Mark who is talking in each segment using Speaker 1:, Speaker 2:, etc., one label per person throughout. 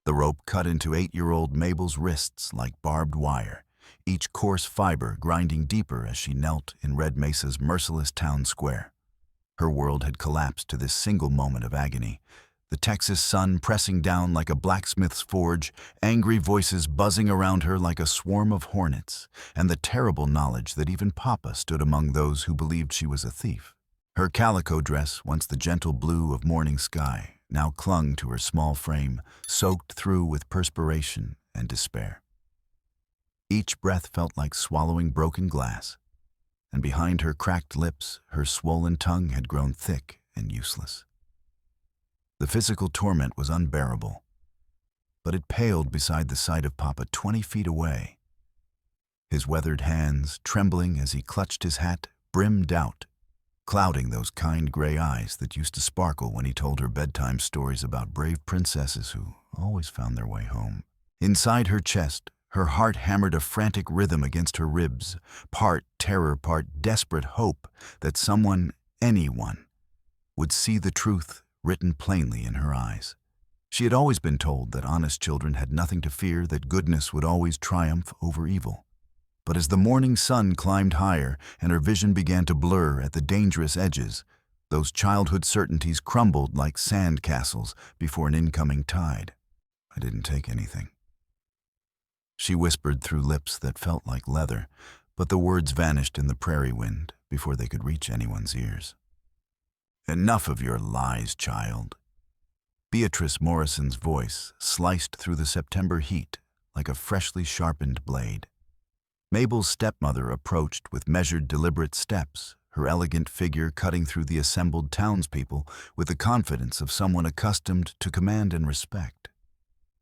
Speaker 1: The rope cut into 8-year-old Mabel's wrists like barbed wire, each coarse fiber grinding deeper as she knelt in Red Mesa's merciless town square. Her world had collapsed to this single moment of agony. The Texas sun pressing down like a blacksmith's forge, angry voices buzzing around her like a swarm of hornets, and the terrible knowledge that even Papa stood among those who believed she was a thief. Her calico dress, once the gentle blue of morning sky, now clung to her small frame, soaked through with perspiration and despair. Each breath felt like swallowing broken glass, and behind her cracked lips, her swollen tongue had grown thick and useless. The physical torment was unbearable, but it paled beside the sight of Papa 20 feet away. His weathered hands, trembling as he clutched his hat, brimmed doubt, clouding those kind gray eyes that used to sparkle when he told her bedtime stories about brave princesses who always found their way home. Inside her chest, her heart hammered a frantic rhythm against her ribs, part terror, part desperate hope that someone, anyone, would see the truth written plainly in her eyes. She had always been told that honest children had nothing to fear, that goodness would always triumph over evil. But as the morning sun climbed higher and her vision began to blur at the dangerous edges, those childhood certainties crumbled like sand castles before an incoming tide. I didn't take anything. She whispered through lips that felt like leather, but the words vanished in the prairie wind before they could reach anyone's ears. Enough of your lies, child. Beatrice Morrison's voice sliced through the September heat like a freshly sharpened blade. Mabel's stepmother approached with measured, deliberate steps, her elegant figure cutting through the assembled townspeople with the confidence of someone accustomed to command and respect.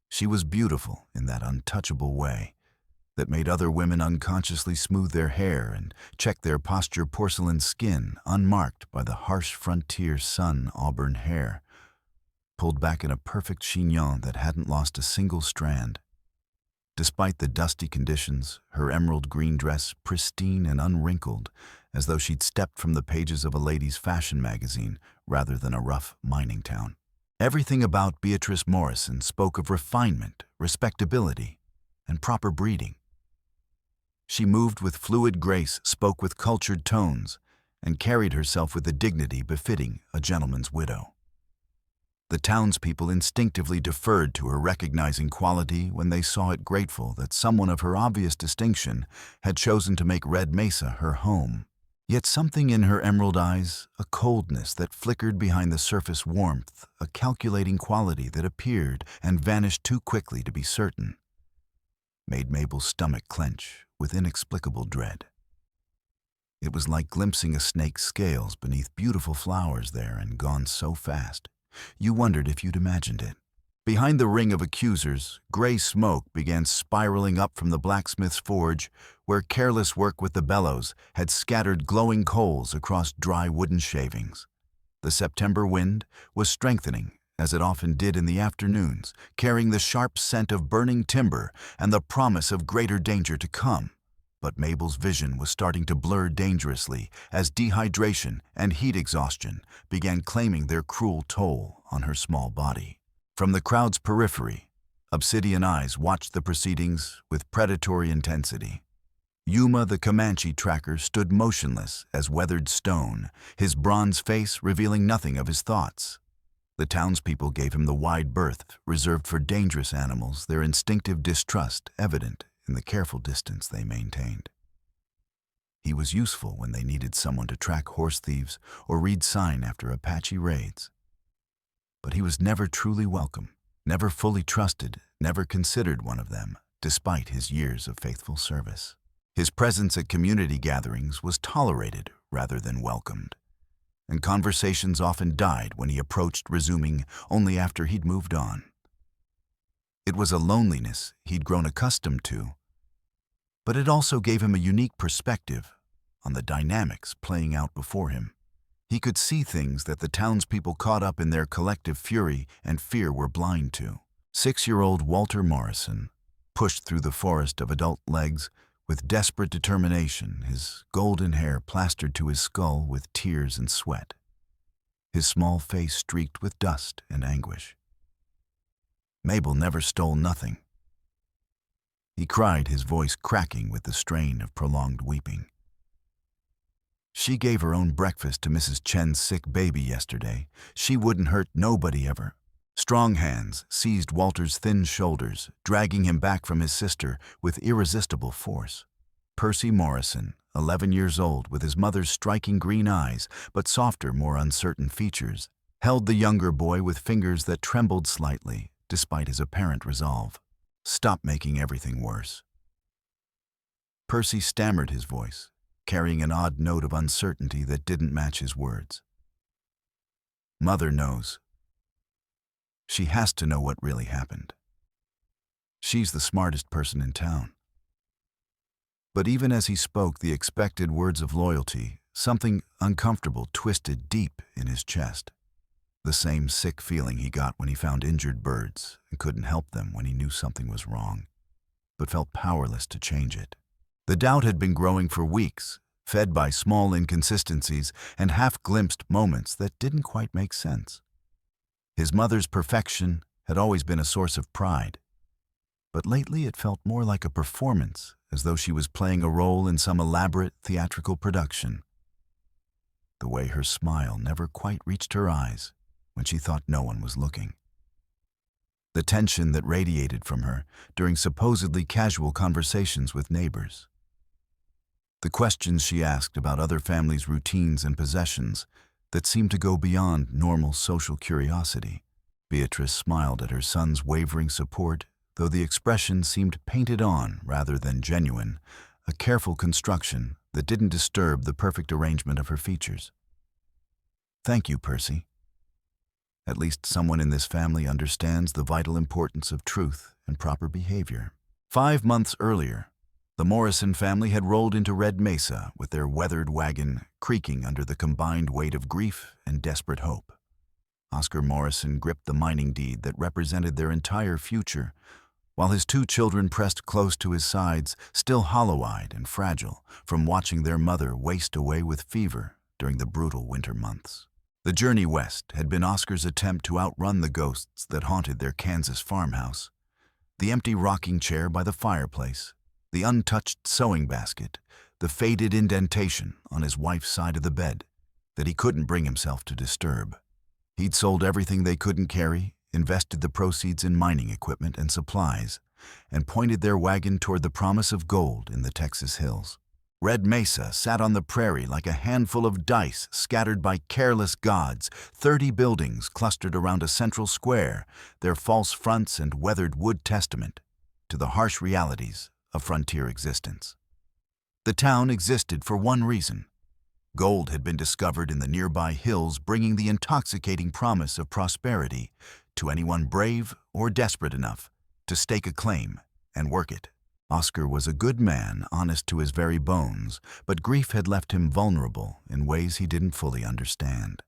Speaker 1: She was beautiful in that untouchable way that made other women unconsciously smooth their hair and check their posture porcelain skin unmarked by the harsh frontier sun auburn hair, pulled back in a perfect chignon that hadn't lost a single strand. Despite the dusty conditions, her emerald green dress pristine and unwrinkled, as though she'd stepped from the pages of a ladies' fashion magazine rather than a rough mining town. Everything about Beatrice Morrison spoke of refinement, respectability, and proper breeding. She moved with fluid grace, spoke with cultured tones, and carried herself with a dignity befitting a gentleman's widow. The townspeople instinctively deferred to her recognizing quality when they saw it, grateful that someone of her obvious distinction had chosen to make Red Mesa her home. Yet something in her emerald eyes, a coldness that flickered behind the surface warmth, a calculating quality that appeared and vanished too quickly to be certain, made Mabel's stomach clench with inexplicable dread. It was like glimpsing a snake's scales beneath beautiful flowers there and gone so fast. You wondered if you'd imagined it. Behind the ring of accusers, gray smoke began spiraling up from the blacksmith's forge, where careless work with the bellows had scattered glowing coals across dry wooden shavings. The September wind was strengthening, as it often did in the afternoons, carrying the sharp scent of burning timber and the promise of greater danger to come. But Mabel's vision was starting to blur dangerously as dehydration and heat exhaustion began claiming their cruel toll on her small body. From the crowd's periphery, obsidian eyes watched the proceedings with predatory intensity. Yuma the Comanche tracker stood motionless as weathered stone, his bronze face revealing nothing of his thoughts. The townspeople gave him the wide berth reserved for dangerous animals, their instinctive distrust evident in the careful distance they maintained. He was useful when they needed someone to track horse thieves or read sign after Apache raids. But he was never truly welcome, never fully trusted, never considered one of them, despite his years of faithful service. His presence at community gatherings was tolerated rather than welcomed, and conversations often died when he approached, resuming only after he'd moved on. It was a loneliness he'd grown accustomed to, but it also gave him a unique perspective on the dynamics playing out before him. He could see things that the townspeople caught up in their collective fury and fear were blind to. 6-year-old Walter Morrison pushed through the forest of adult legs with desperate determination, his golden hair plastered to his skull with tears and sweat, his small face streaked with dust and anguish. Mabel never stole nothing. He cried, his voice cracking with the strain of prolonged weeping. She gave her own breakfast to Mrs. Chen's sick baby yesterday. She wouldn't hurt nobody ever. Strong hands seized Walter's thin shoulders, dragging him back from his sister with irresistible force. Percy Morrison, 11 years old, with his mother's striking green eyes, but softer, more uncertain features, held the younger boy with fingers that trembled slightly, despite his apparent resolve. Stop making everything worse. Percy stammered his voice, carrying an odd note of uncertainty that didn't match his words. Mother knows. She has to know what really happened. She's the smartest person in town. But even as he spoke the expected words of loyalty, something uncomfortable twisted deep in his chest. The same sick feeling he got when he found injured birds and couldn't help them when he knew something was wrong, but felt powerless to change it. The doubt had been growing for weeks, fed by small inconsistencies and half-glimpsed moments that didn't quite make sense. His mother's perfection had always been a source of pride, but lately it felt more like a performance, as though she was playing a role in some elaborate theatrical production. The way her smile never quite reached her eyes when she thought no one was looking. The tension that radiated from her during supposedly casual conversations with neighbors. The questions she asked about other families' routines and possessions that seemed to go beyond normal social curiosity. Beatrice smiled at her son's wavering support, though the expression seemed painted on rather than genuine, a careful construction that didn't disturb the perfect arrangement of her features. Thank you, Percy. At least someone in this family understands the vital importance of truth and proper behavior. 5 months earlier, the Morrison family had rolled into Red Mesa with their weathered wagon creaking under the combined weight of grief and desperate hope. Oscar Morrison gripped the mining deed that represented their entire future, while his 2 children pressed close to his sides, still hollow-eyed and fragile from watching their mother waste away with fever during the brutal winter months. The journey west had been Oscar's attempt to outrun the ghosts that haunted their Kansas farmhouse. The empty rocking chair by the fireplace, the untouched sewing basket, the faded indentation on his wife's side of the bed that he couldn't bring himself to disturb. He'd sold everything they couldn't carry, invested the proceeds in mining equipment and supplies, and pointed their wagon toward the promise of gold in the Texas hills. Red Mesa sat on the prairie like a handful of dice scattered by careless gods, 30 buildings clustered around a central square, their false fronts and weathered wood testament to the harsh realities of frontier existence. The town existed for one reason. Gold had been discovered in the nearby hills, bringing the intoxicating promise of prosperity to anyone brave or desperate enough to stake a claim and work it. Oscar was a good man, honest to his very bones, but grief had left him vulnerable in ways he didn't fully understand.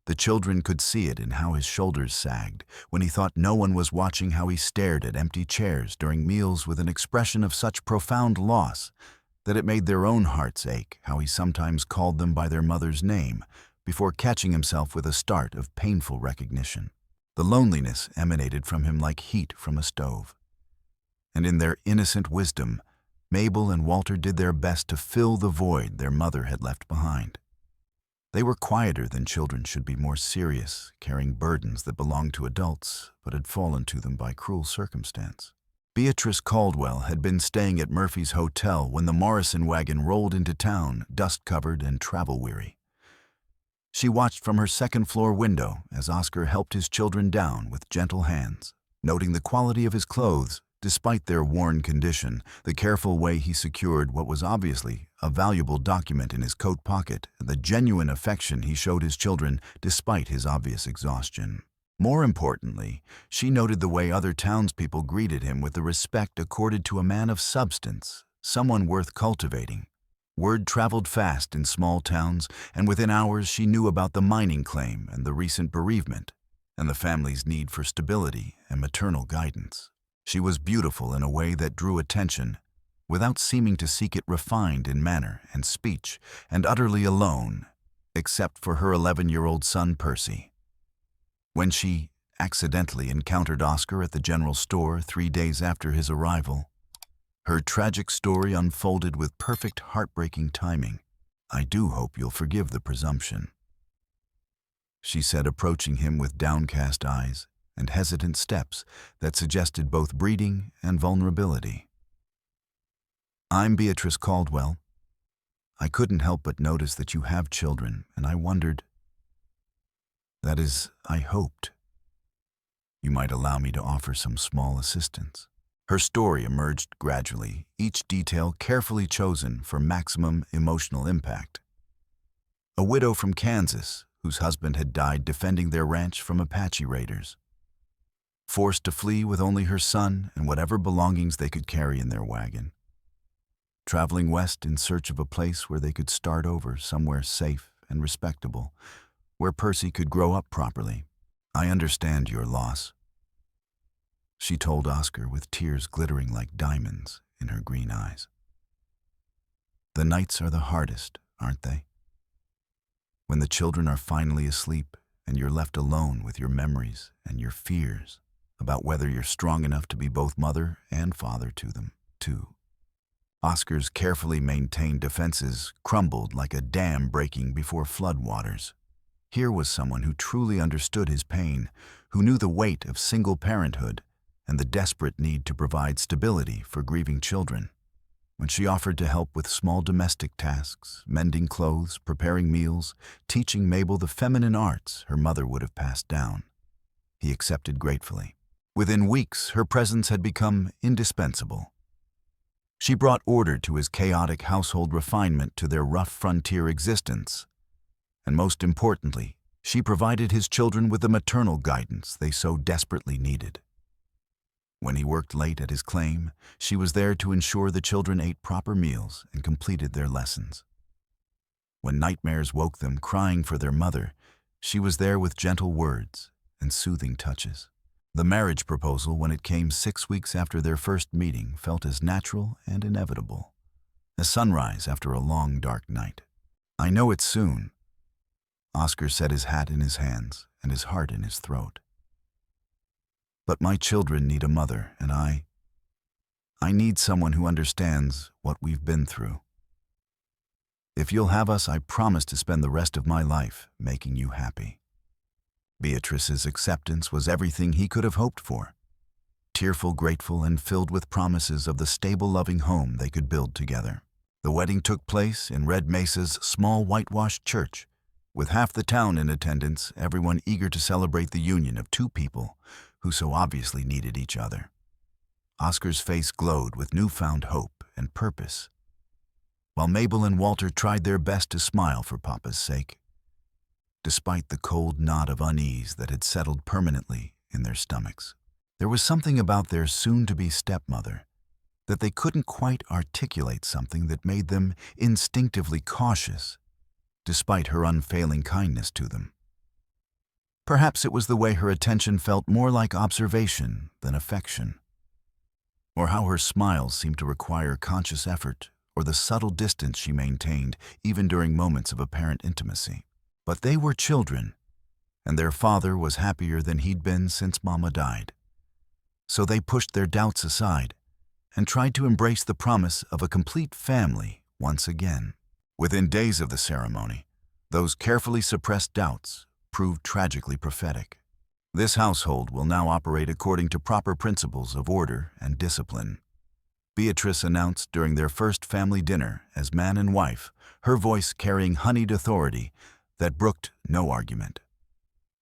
Speaker 1: The children could see it in how his shoulders sagged when he thought no one was watching, how he stared at empty chairs during meals with an expression of such profound loss that it made their own hearts ache, how he sometimes called them by their mother's name before catching himself with a start of painful recognition. The loneliness emanated from him like heat from a stove. And in their innocent wisdom, Mabel and Walter did their best to fill the void their mother had left behind. They were quieter than children should be, more serious, carrying burdens that belonged to adults but had fallen to them by cruel circumstance. Beatrice Caldwell had been staying at Murphy's Hotel when the Morrison wagon rolled into town, dust-covered and travel-weary. She watched from her second-floor window as Oscar helped his children down with gentle hands, noting the quality of his clothes. Despite their worn condition, the careful way he secured what was obviously a valuable document in his coat pocket, and the genuine affection he showed his children despite his obvious exhaustion. More importantly, she noted the way other townspeople greeted him with the respect accorded to a man of substance, someone worth cultivating. Word traveled fast in small towns, and within hours she knew about the mining claim and the recent bereavement, and the family's need for stability and maternal guidance. She was beautiful in a way that drew attention, without seeming to seek it, refined in manner and speech, and utterly alone, except for her 11-year-old son Percy. When she accidentally encountered Oscar at the general store 3 days after his arrival. Her tragic story unfolded with perfect heartbreaking timing. "I do hope you'll forgive the presumption," she said, approaching him with downcast eyes and hesitant steps that suggested both breeding and vulnerability. "I'm Beatrice Caldwell. I couldn't help but notice that you have children, and I wondered, that is, I hoped, you might allow me to offer some small assistance." Her story emerged gradually, each detail carefully chosen for maximum emotional impact. A widow from Kansas, whose husband had died defending their ranch from Apache raiders. Forced to flee with only her son and whatever belongings they could carry in their wagon. Traveling west in search of a place where they could start over, somewhere safe and respectable, where Percy could grow up properly. "I understand your loss," she told Oscar with tears glittering like diamonds in her green eyes. "The nights are the hardest, aren't they? When the children are finally asleep and you're left alone with your memories and your fears about whether you're strong enough to be both mother and father to them, too." Oscar's carefully maintained defenses crumbled like a dam breaking before floodwaters. Here was someone who truly understood his pain, who knew the weight of single parenthood and the desperate need to provide stability for grieving children. When she offered to help with small domestic tasks, mending clothes, preparing meals, teaching Mabel the feminine arts her mother would have passed down, he accepted gratefully. Within weeks, her presence had become indispensable. She brought order to his chaotic household, refinement to their rough frontier existence. And most importantly, she provided his children with the maternal guidance they so desperately needed. When he worked late at his claim, she was there to ensure the children ate proper meals and completed their lessons. When nightmares woke them crying for their mother, she was there with gentle words and soothing touches. The marriage proposal, when it came 6 weeks after their first meeting, felt as natural and inevitable, as sunrise after a long, dark night. "I know it's soon." Oscar set his hat in his hands and his heart in his throat. "But my children need a mother, and I need someone who understands what we've been through. If you'll have us, I promise to spend the rest of my life making you happy." Beatrice's acceptance was everything he could have hoped for. Tearful, grateful, and filled with promises of the stable, loving home they could build together. The wedding took place in Red Mesa's small whitewashed church, with half the town in attendance, everyone eager to celebrate the union of two people who so obviously needed each other. Oscar's face glowed with newfound hope and purpose, while Mabel and Walter tried their best to smile for Papa's sake, despite the cold knot of unease that had settled permanently in their stomachs. There was something about their soon-to-be stepmother that they couldn't quite articulate, something that made them instinctively cautious, despite her unfailing kindness to them. Perhaps it was the way her attention felt more like observation than affection, or how her smiles seemed to require conscious effort, or the subtle distance she maintained even during moments of apparent intimacy. But they were children, and their father was happier than he'd been since Mama died. So they pushed their doubts aside and tried to embrace the promise of a complete family once again. Within days of the ceremony, those carefully suppressed doubts proved tragically prophetic. This household will now operate according to proper principles of order and discipline, Beatrice announced during their first family dinner as man and wife, her voice carrying honeyed authority that brooked no argument.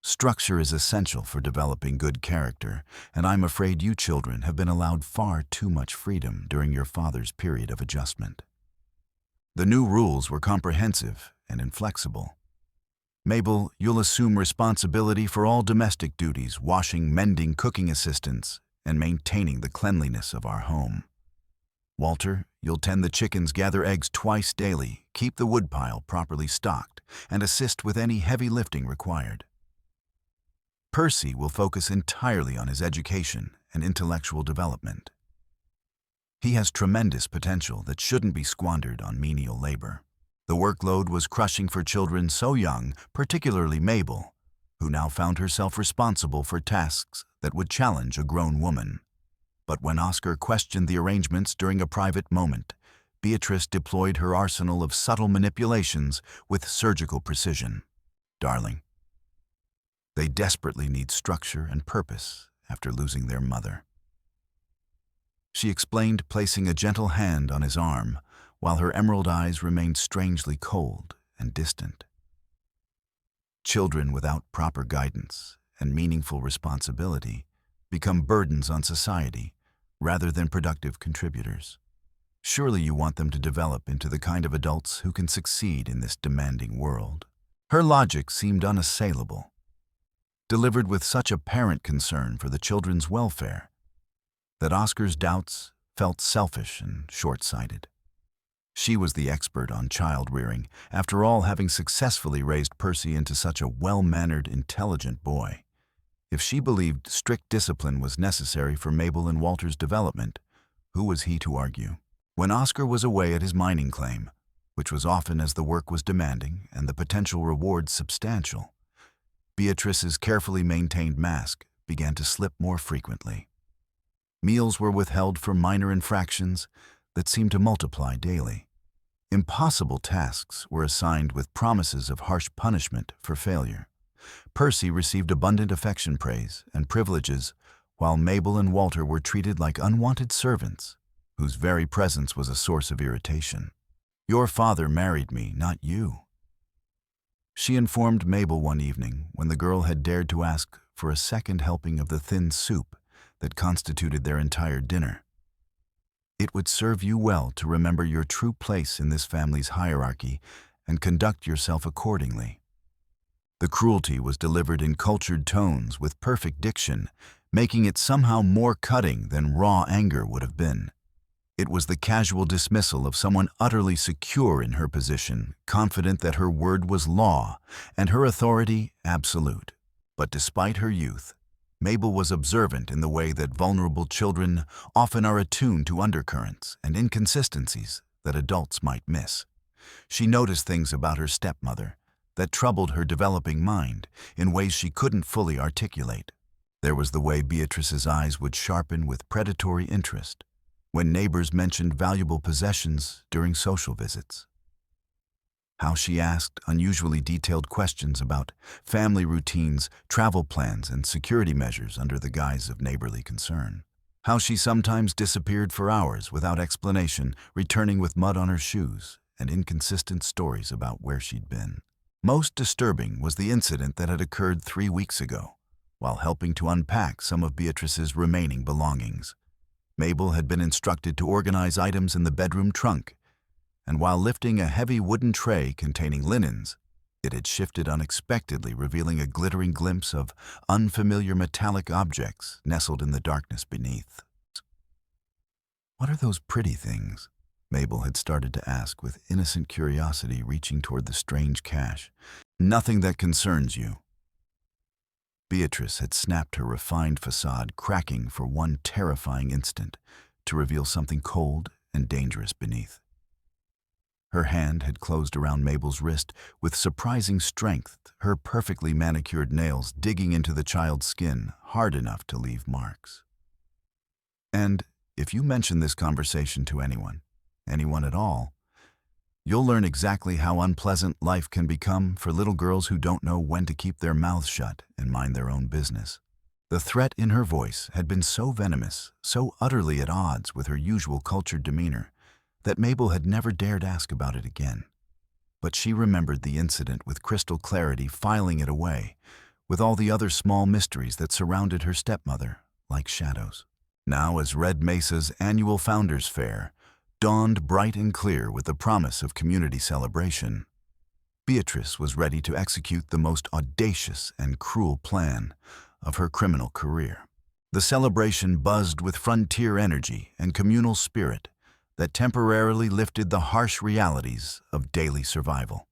Speaker 1: "Structure is essential for developing good character, and I'm afraid you children have been allowed far too much freedom during your father's period of adjustment." The new rules were comprehensive and inflexible. "Mabel, you'll assume responsibility for all domestic duties, washing, mending, cooking assistance, and maintaining the cleanliness of our home. Walter, you'll tend the chickens, gather eggs twice daily, keep the woodpile properly stocked, and assist with any heavy lifting required. Percy will focus entirely on his education and intellectual development. He has tremendous potential that shouldn't be squandered on menial labor." The workload was crushing for children so young, particularly Mabel, who now found herself responsible for tasks that would challenge a grown woman. But when Oscar questioned the arrangements during a private moment, Beatrice deployed her arsenal of subtle manipulations with surgical precision. "Darling, they desperately need structure and purpose after losing their mother," she explained, placing a gentle hand on his arm, while her emerald eyes remained strangely cold and distant. "Children without proper guidance and meaningful responsibility become burdens on society rather than productive contributors. Surely you want them to develop into the kind of adults who can succeed in this demanding world." Her logic seemed unassailable, delivered with such apparent concern for the children's welfare that Oscar's doubts felt selfish and short-sighted. She was the expert on child-rearing, after all, having successfully raised Percy into such a well-mannered, intelligent boy. If she believed strict discipline was necessary for Mabel and Walter's development, who was he to argue? When Oscar was away at his mining claim, which was often as the work was demanding and the potential rewards substantial, Beatrice's carefully maintained mask began to slip more frequently. Meals were withheld for minor infractions that seemed to multiply daily. Impossible tasks were assigned with promises of harsh punishment for failure. Percy received abundant affection, praise, and privileges, while Mabel and Walter were treated like unwanted servants, whose very presence was a source of irritation. "Your father married me, not you," she informed Mabel one evening when the girl had dared to ask for a second helping of the thin soup that constituted their entire dinner. "It would serve you well to remember your true place in this family's hierarchy and conduct yourself accordingly." The cruelty was delivered in cultured tones with perfect diction, making it somehow more cutting than raw anger would have been. It was the casual dismissal of someone utterly secure in her position, confident that her word was law and her authority absolute. But despite her youth, Mabel was observant in the way that vulnerable children often are attuned to undercurrents and inconsistencies that adults might miss. She noticed things about her stepmother that troubled her developing mind in ways she couldn't fully articulate. There was the way Beatrice's eyes would sharpen with predatory interest when neighbors mentioned valuable possessions during social visits. How she asked unusually detailed questions about family routines, travel plans, and security measures under the guise of neighborly concern. How she sometimes disappeared for hours without explanation, returning with mud on her shoes and inconsistent stories about where she'd been. Most disturbing was the incident that had occurred 3 weeks ago, while helping to unpack some of Beatrice's remaining belongings. Mabel had been instructed to organize items in the bedroom trunk, and while lifting a heavy wooden tray containing linens, it had shifted unexpectedly, revealing a glittering glimpse of unfamiliar metallic objects nestled in the darkness beneath. "What are those pretty things?" Mabel had started to ask with innocent curiosity, reaching toward the strange cache. "Nothing that concerns you." Beatrice had snapped her refined facade, cracking for one terrifying instant to reveal something cold and dangerous beneath. Her hand had closed around Mabel's wrist with surprising strength, her perfectly manicured nails digging into the child's skin hard enough to leave marks. "And if you mention this conversation to anyone at all, you'll learn exactly how unpleasant life can become for little girls who don't know when to keep their mouths shut and mind their own business." The threat in her voice had been so venomous, so utterly at odds with her usual cultured demeanor, that Mabel had never dared ask about it again. But she remembered the incident with crystal clarity, filing it away, with all the other small mysteries that surrounded her stepmother, like shadows. Now, as Red Mesa's annual Founders Fair dawned bright and clear with the promise of community celebration, Beatrice was ready to execute the most audacious and cruel plan of her criminal career. The celebration buzzed with frontier energy and communal spirit that temporarily lifted the harsh realities of daily survival.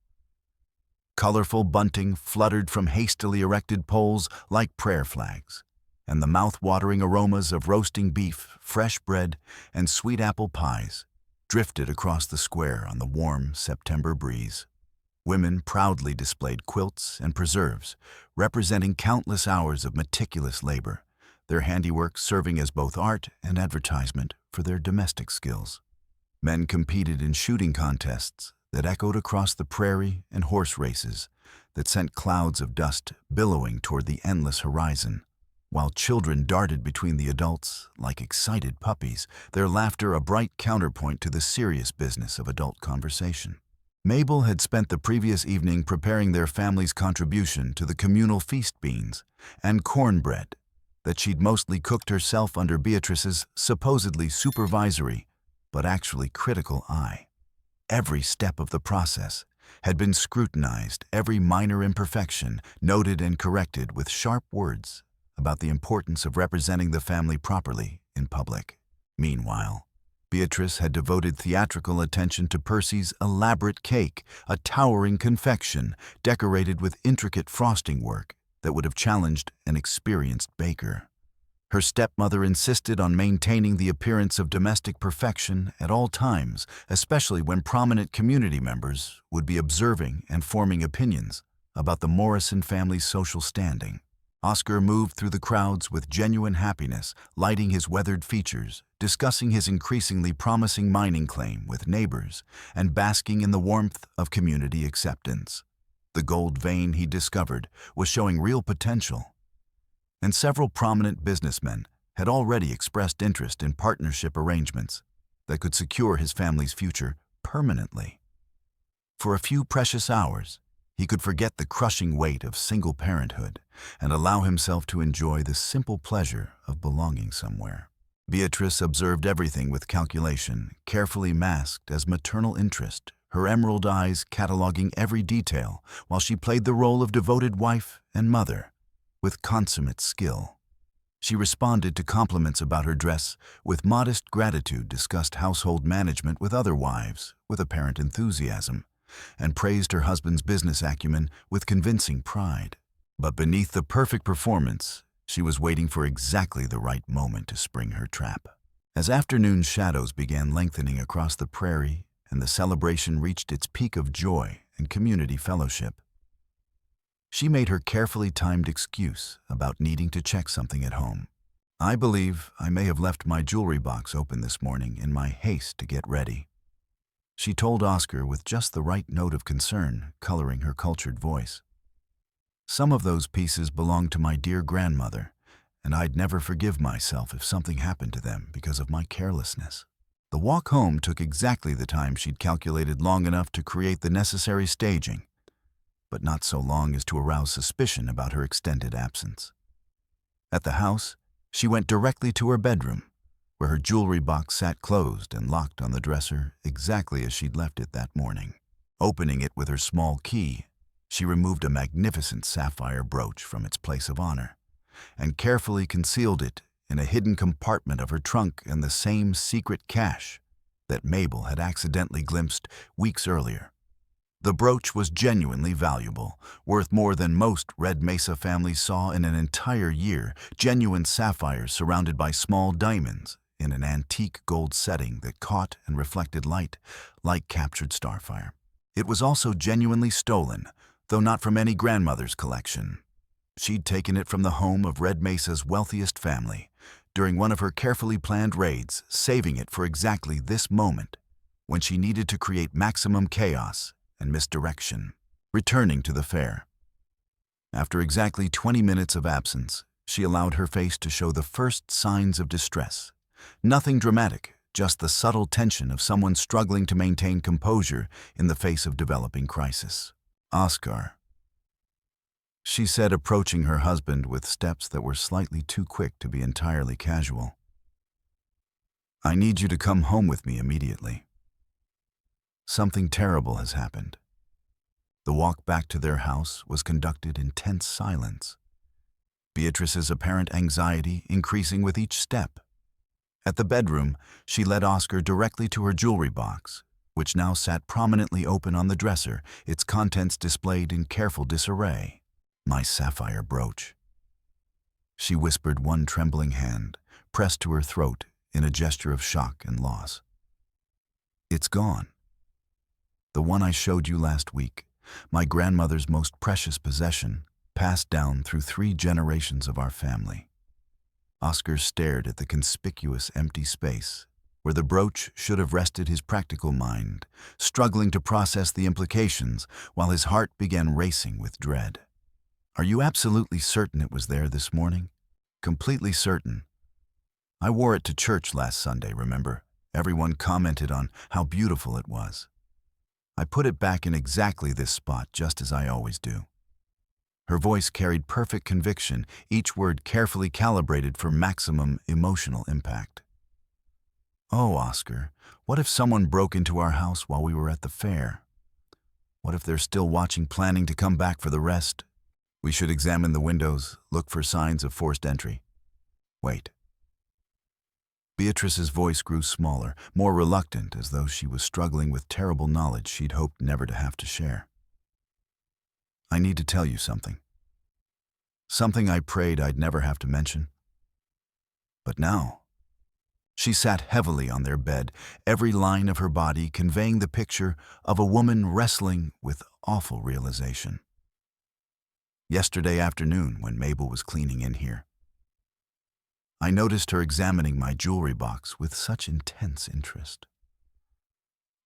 Speaker 1: Colorful bunting fluttered from hastily erected poles like prayer flags, and the mouth-watering aromas of roasting beef, fresh bread, and sweet apple pies drifted across the square on the warm September breeze. Women proudly displayed quilts and preserves, representing countless hours of meticulous labor, their handiwork serving as both art and advertisement for their domestic skills. Men competed in shooting contests that echoed across the prairie and horse races that sent clouds of dust billowing toward the endless horizon, while children darted between the adults like excited puppies, their laughter a bright counterpoint to the serious business of adult conversation. Mabel had spent the previous evening preparing their family's contribution to the communal feast beans and cornbread that she'd mostly cooked herself under Beatrice's supposedly supervisory, but actually critical eye. Every step of the process had been scrutinized, every minor imperfection noted and corrected with sharp words about the importance of representing the family properly in public. Meanwhile, Beatrice had devoted theatrical attention to Percy's elaborate cake, a towering confection decorated with intricate frosting work that would have challenged an experienced baker. Her stepmother insisted on maintaining the appearance of domestic perfection at all times, especially when prominent community members would be observing and forming opinions about the Morrison family's social standing. Oscar moved through the crowds with genuine happiness, lighting his weathered features, discussing his increasingly promising mining claim with neighbors, and basking in the warmth of community acceptance. The gold vein he discovered was showing real potential, and several prominent businessmen had already expressed interest in partnership arrangements that could secure his family's future permanently. For a few precious hours, he could forget the crushing weight of single parenthood and allow himself to enjoy the simple pleasure of belonging somewhere. Beatrice observed everything with calculation, carefully masked as maternal interest, her emerald eyes cataloging every detail while she played the role of devoted wife and mother with consummate skill. She responded to compliments about her dress with modest gratitude, discussed household management with other wives with apparent enthusiasm, and praised her husband's business acumen with convincing pride. But beneath the perfect performance, she was waiting for exactly the right moment to spring her trap. As afternoon shadows began lengthening across the prairie and the celebration reached its peak of joy and community fellowship, she made her carefully timed excuse about needing to check something at home. "I believe I may have left my jewelry box open this morning in my haste to get ready," she told Oscar with just the right note of concern coloring her cultured voice. "Some of those pieces belonged to my dear grandmother, and I'd never forgive myself if something happened to them because of my carelessness." The walk home took exactly the time she'd calculated, long enough to create the necessary staging, but not so long as to arouse suspicion about her extended absence. At the house, she went directly to her bedroom, where her jewelry box sat closed and locked on the dresser exactly as she'd left it that morning. Opening it with her small key, she removed a magnificent sapphire brooch from its place of honor and carefully concealed it in a hidden compartment of her trunk in the same secret cache that Mabel had accidentally glimpsed weeks earlier. The brooch was genuinely valuable, worth more than most Red Mesa families saw in an entire year, genuine sapphires surrounded by small diamonds in an antique gold setting that caught and reflected light like captured starfire. It was also genuinely stolen, though not from any grandmother's collection. She'd taken it from the home of Red Mesa's wealthiest family during one of her carefully planned raids, saving it for exactly this moment when she needed to create maximum chaos and misdirection. Returning to the fair, after exactly 20 minutes of absence, she allowed her face to show the first signs of distress. Nothing dramatic, just the subtle tension of someone struggling to maintain composure in the face of developing crisis. "Oscar," she said, approaching her husband with steps that were slightly too quick to be entirely casual. "I need you to come home with me immediately. Something terrible has happened." The walk back to their house was conducted in tense silence, Beatrice's apparent anxiety increasing with each step. At the bedroom, she led Oscar directly to her jewelry box, which now sat prominently open on the dresser, its contents displayed in careful disarray. "My sapphire brooch," she whispered, one trembling hand pressed to her throat in a gesture of shock and loss. "It's gone. The one I showed you last week, my grandmother's most precious possession, passed down through 3 generations of our family. Oscar stared at the conspicuous empty space where the brooch should have rested his practical mind, struggling to process the implications while his heart began racing with dread. "Are you absolutely certain it was there this morning?" "Completely certain. I wore it to church last Sunday, remember? Everyone commented on how beautiful it was. I put it back in exactly this spot, just as I always do." Her voice carried perfect conviction, each word carefully calibrated for maximum emotional impact. "Oh, Oscar, what if someone broke into our house while we were at the fair? What if they're still watching, planning to come back for the rest? We should examine the windows, look for signs of forced entry." "Wait." Beatrice's voice grew smaller, more reluctant, as though she was struggling with terrible knowledge she'd hoped never to have to share. "I need to tell you something. Something I prayed I'd never have to mention. But now..." She sat heavily on their bed, every line of her body conveying the picture of a woman wrestling with awful realization. "Yesterday afternoon, when Mabel was cleaning in here, I noticed her examining my jewelry box with such intense interest.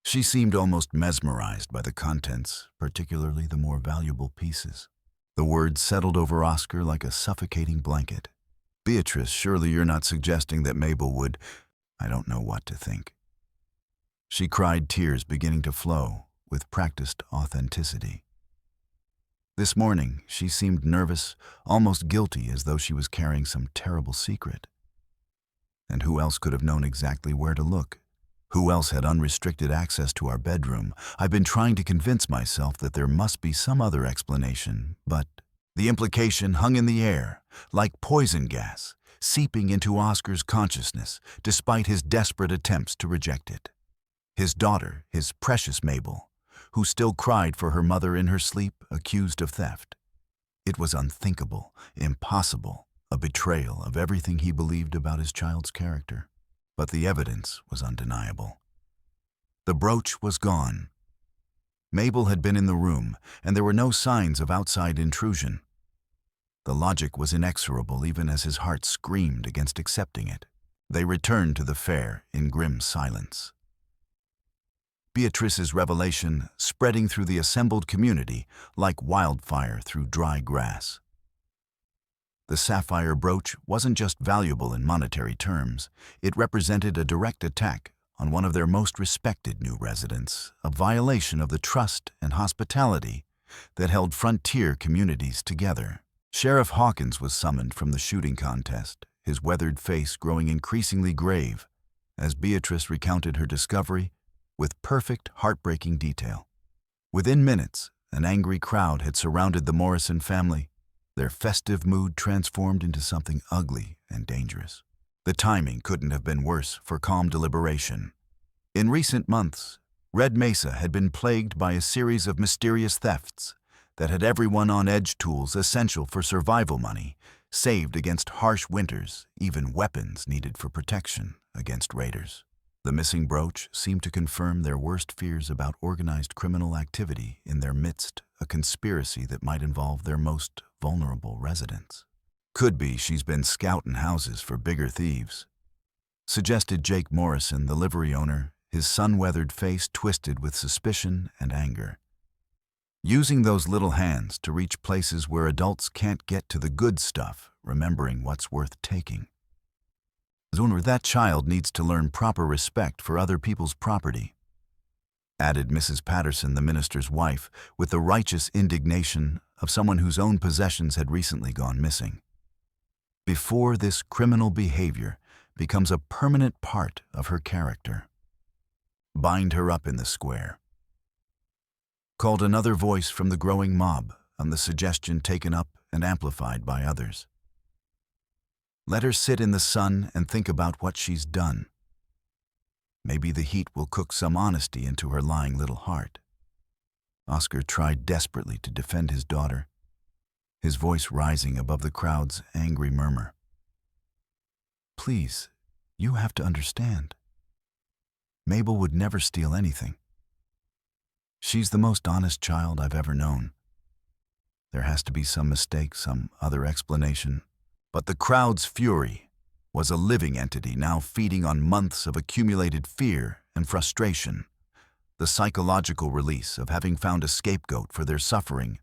Speaker 1: She seemed almost mesmerized by the contents, particularly the more valuable pieces." The words settled over Oscar like a suffocating blanket. "Beatrice, surely you're not suggesting that Mabel would..." "I don't know what to think." She cried, tears beginning to flow with practiced authenticity. This morning, she seemed nervous, almost guilty, as though she was carrying some terrible secret. And who else could have known exactly where to look? Who else had unrestricted access to our bedroom? I've been trying to convince myself that there must be some other explanation, but the implication hung in the air, like poison gas, seeping into Oscar's consciousness, despite his desperate attempts to reject it. His daughter, his precious Mabel, who still cried for her mother in her sleep, accused of theft. It was unthinkable, impossible, a betrayal of everything he believed about his child's character. But the evidence was undeniable. The brooch was gone. Mabel had been in the room, and there were no signs of outside intrusion. The logic was inexorable, even as his heart screamed against accepting it. They returned to the fair in grim silence. Beatrice's revelation spreading through the assembled community like wildfire through dry grass. The sapphire brooch wasn't just valuable in monetary terms. It represented a direct attack on one of their most respected new residents, a violation of the trust and hospitality that held frontier communities together. Sheriff Hawkins was summoned from the shooting contest, his weathered face growing increasingly grave as Beatrice recounted her discovery with perfect, heartbreaking detail. Within minutes, an angry crowd had surrounded the Morrison family, their festive mood transformed into something ugly and dangerous. The timing couldn't have been worse for calm deliberation. In recent months, Red Mesa had been plagued by a series of mysterious thefts that had everyone on edge, tools essential for survival money, saved against harsh winters, even weapons needed for protection against raiders. The missing brooch seemed to confirm their worst fears about organized criminal activity in their midst, a conspiracy that might involve their most vulnerable residents. "Could be she's been scouting houses for bigger thieves," suggested Jake Morrison, the livery owner, his sun-weathered face twisted with suspicion and anger. "Using those little hands to reach places where adults can't get to the good stuff, remembering what's worth taking. That child needs to learn proper respect for other people's property," added Mrs. Patterson, the minister's wife, with the righteous indignation of someone whose own possessions had recently gone missing. "Before this criminal behavior becomes a permanent part of her character. Bind her up in the square," called another voice from the growing mob, on the suggestion taken up and amplified by others. "Let her sit in the sun and think about what she's done. Maybe the heat will cook some honesty into her lying little heart." Oscar tried desperately to defend his daughter, his voice rising above the crowd's angry murmur. "Please, you have to understand. Mabel would never steal anything. She's the most honest child I've ever known. There has to be some mistake, some other explanation. But the crowd's fury was a living entity now feeding on months of accumulated fear and frustration. The psychological release of having found a scapegoat for their suffering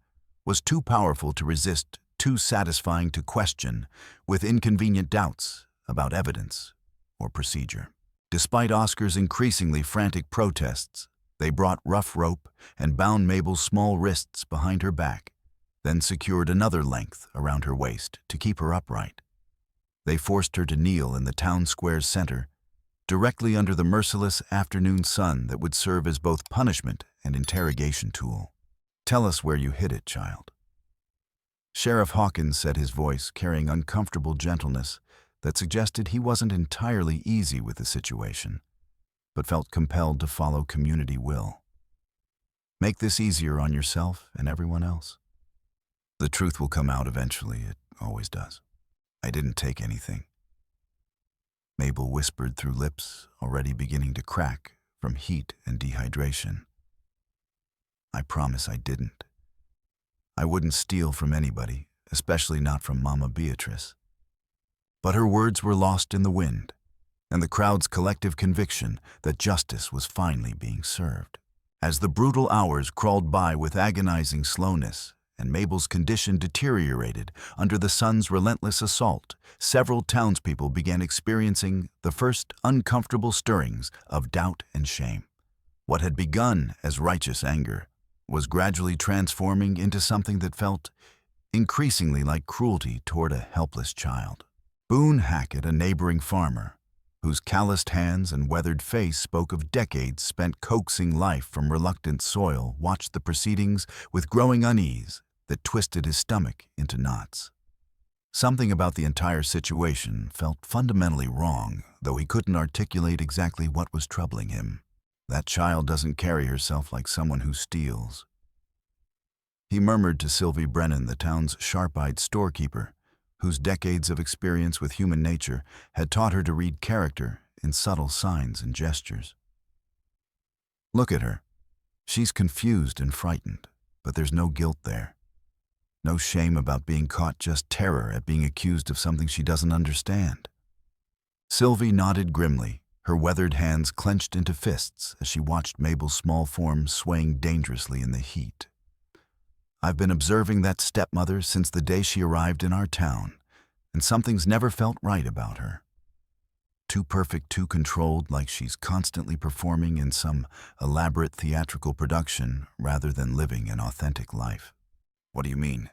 Speaker 1: was too powerful to resist, too satisfying to question, with inconvenient doubts about evidence or procedure. Despite Oscar's increasingly frantic protests, they brought rough rope and bound Mabel's small wrists behind her back, then secured another length around her waist to keep her upright. They forced her to kneel in the town square's center, directly under the merciless afternoon sun that would serve as both punishment and interrogation tool. "Tell us where you hid it, child." Sheriff Hawkins said, his voice carrying uncomfortable gentleness that suggested he wasn't entirely easy with the situation, but felt compelled to follow community will. "Make this easier on yourself and everyone else. The truth will come out eventually, it always does. I didn't take anything." Mabel whispered through lips already beginning to crack from heat and dehydration. "I promise I didn't. I wouldn't steal from anybody, especially not from Mama Beatrice." But her words were lost in the wind, and the crowd's collective conviction that justice was finally being served. As the brutal hours crawled by with agonizing slowness, and Mabel's condition deteriorated under the sun's relentless assault, several townspeople began experiencing the first uncomfortable stirrings of doubt and shame. What had begun as righteous anger was gradually transforming into something that felt increasingly like cruelty toward a helpless child. Boone Hackett, a neighboring farmer, whose calloused hands and weathered face spoke of decades spent coaxing life from reluctant soil, watched the proceedings with growing unease that twisted his stomach into knots. Something about the entire situation felt fundamentally wrong, though he couldn't articulate exactly what was troubling him. "That child doesn't carry herself like someone who steals," he murmured to Sylvie Brennan, the town's sharp-eyed storekeeper, whose decades of experience with human nature had taught her to read character in subtle signs and gestures. "Look at her. She's confused and frightened, but there's no guilt there. No shame about being caught, just terror at being accused of something she doesn't understand." Sylvie nodded grimly, her weathered hands clenched into fists as she watched Mabel's small form swaying dangerously in the heat. "I've been observing that stepmother since the day she arrived in our town, and something's never felt right about her. Too perfect, too controlled, like she's constantly performing in some elaborate theatrical production rather than living an authentic life." "What do you mean?"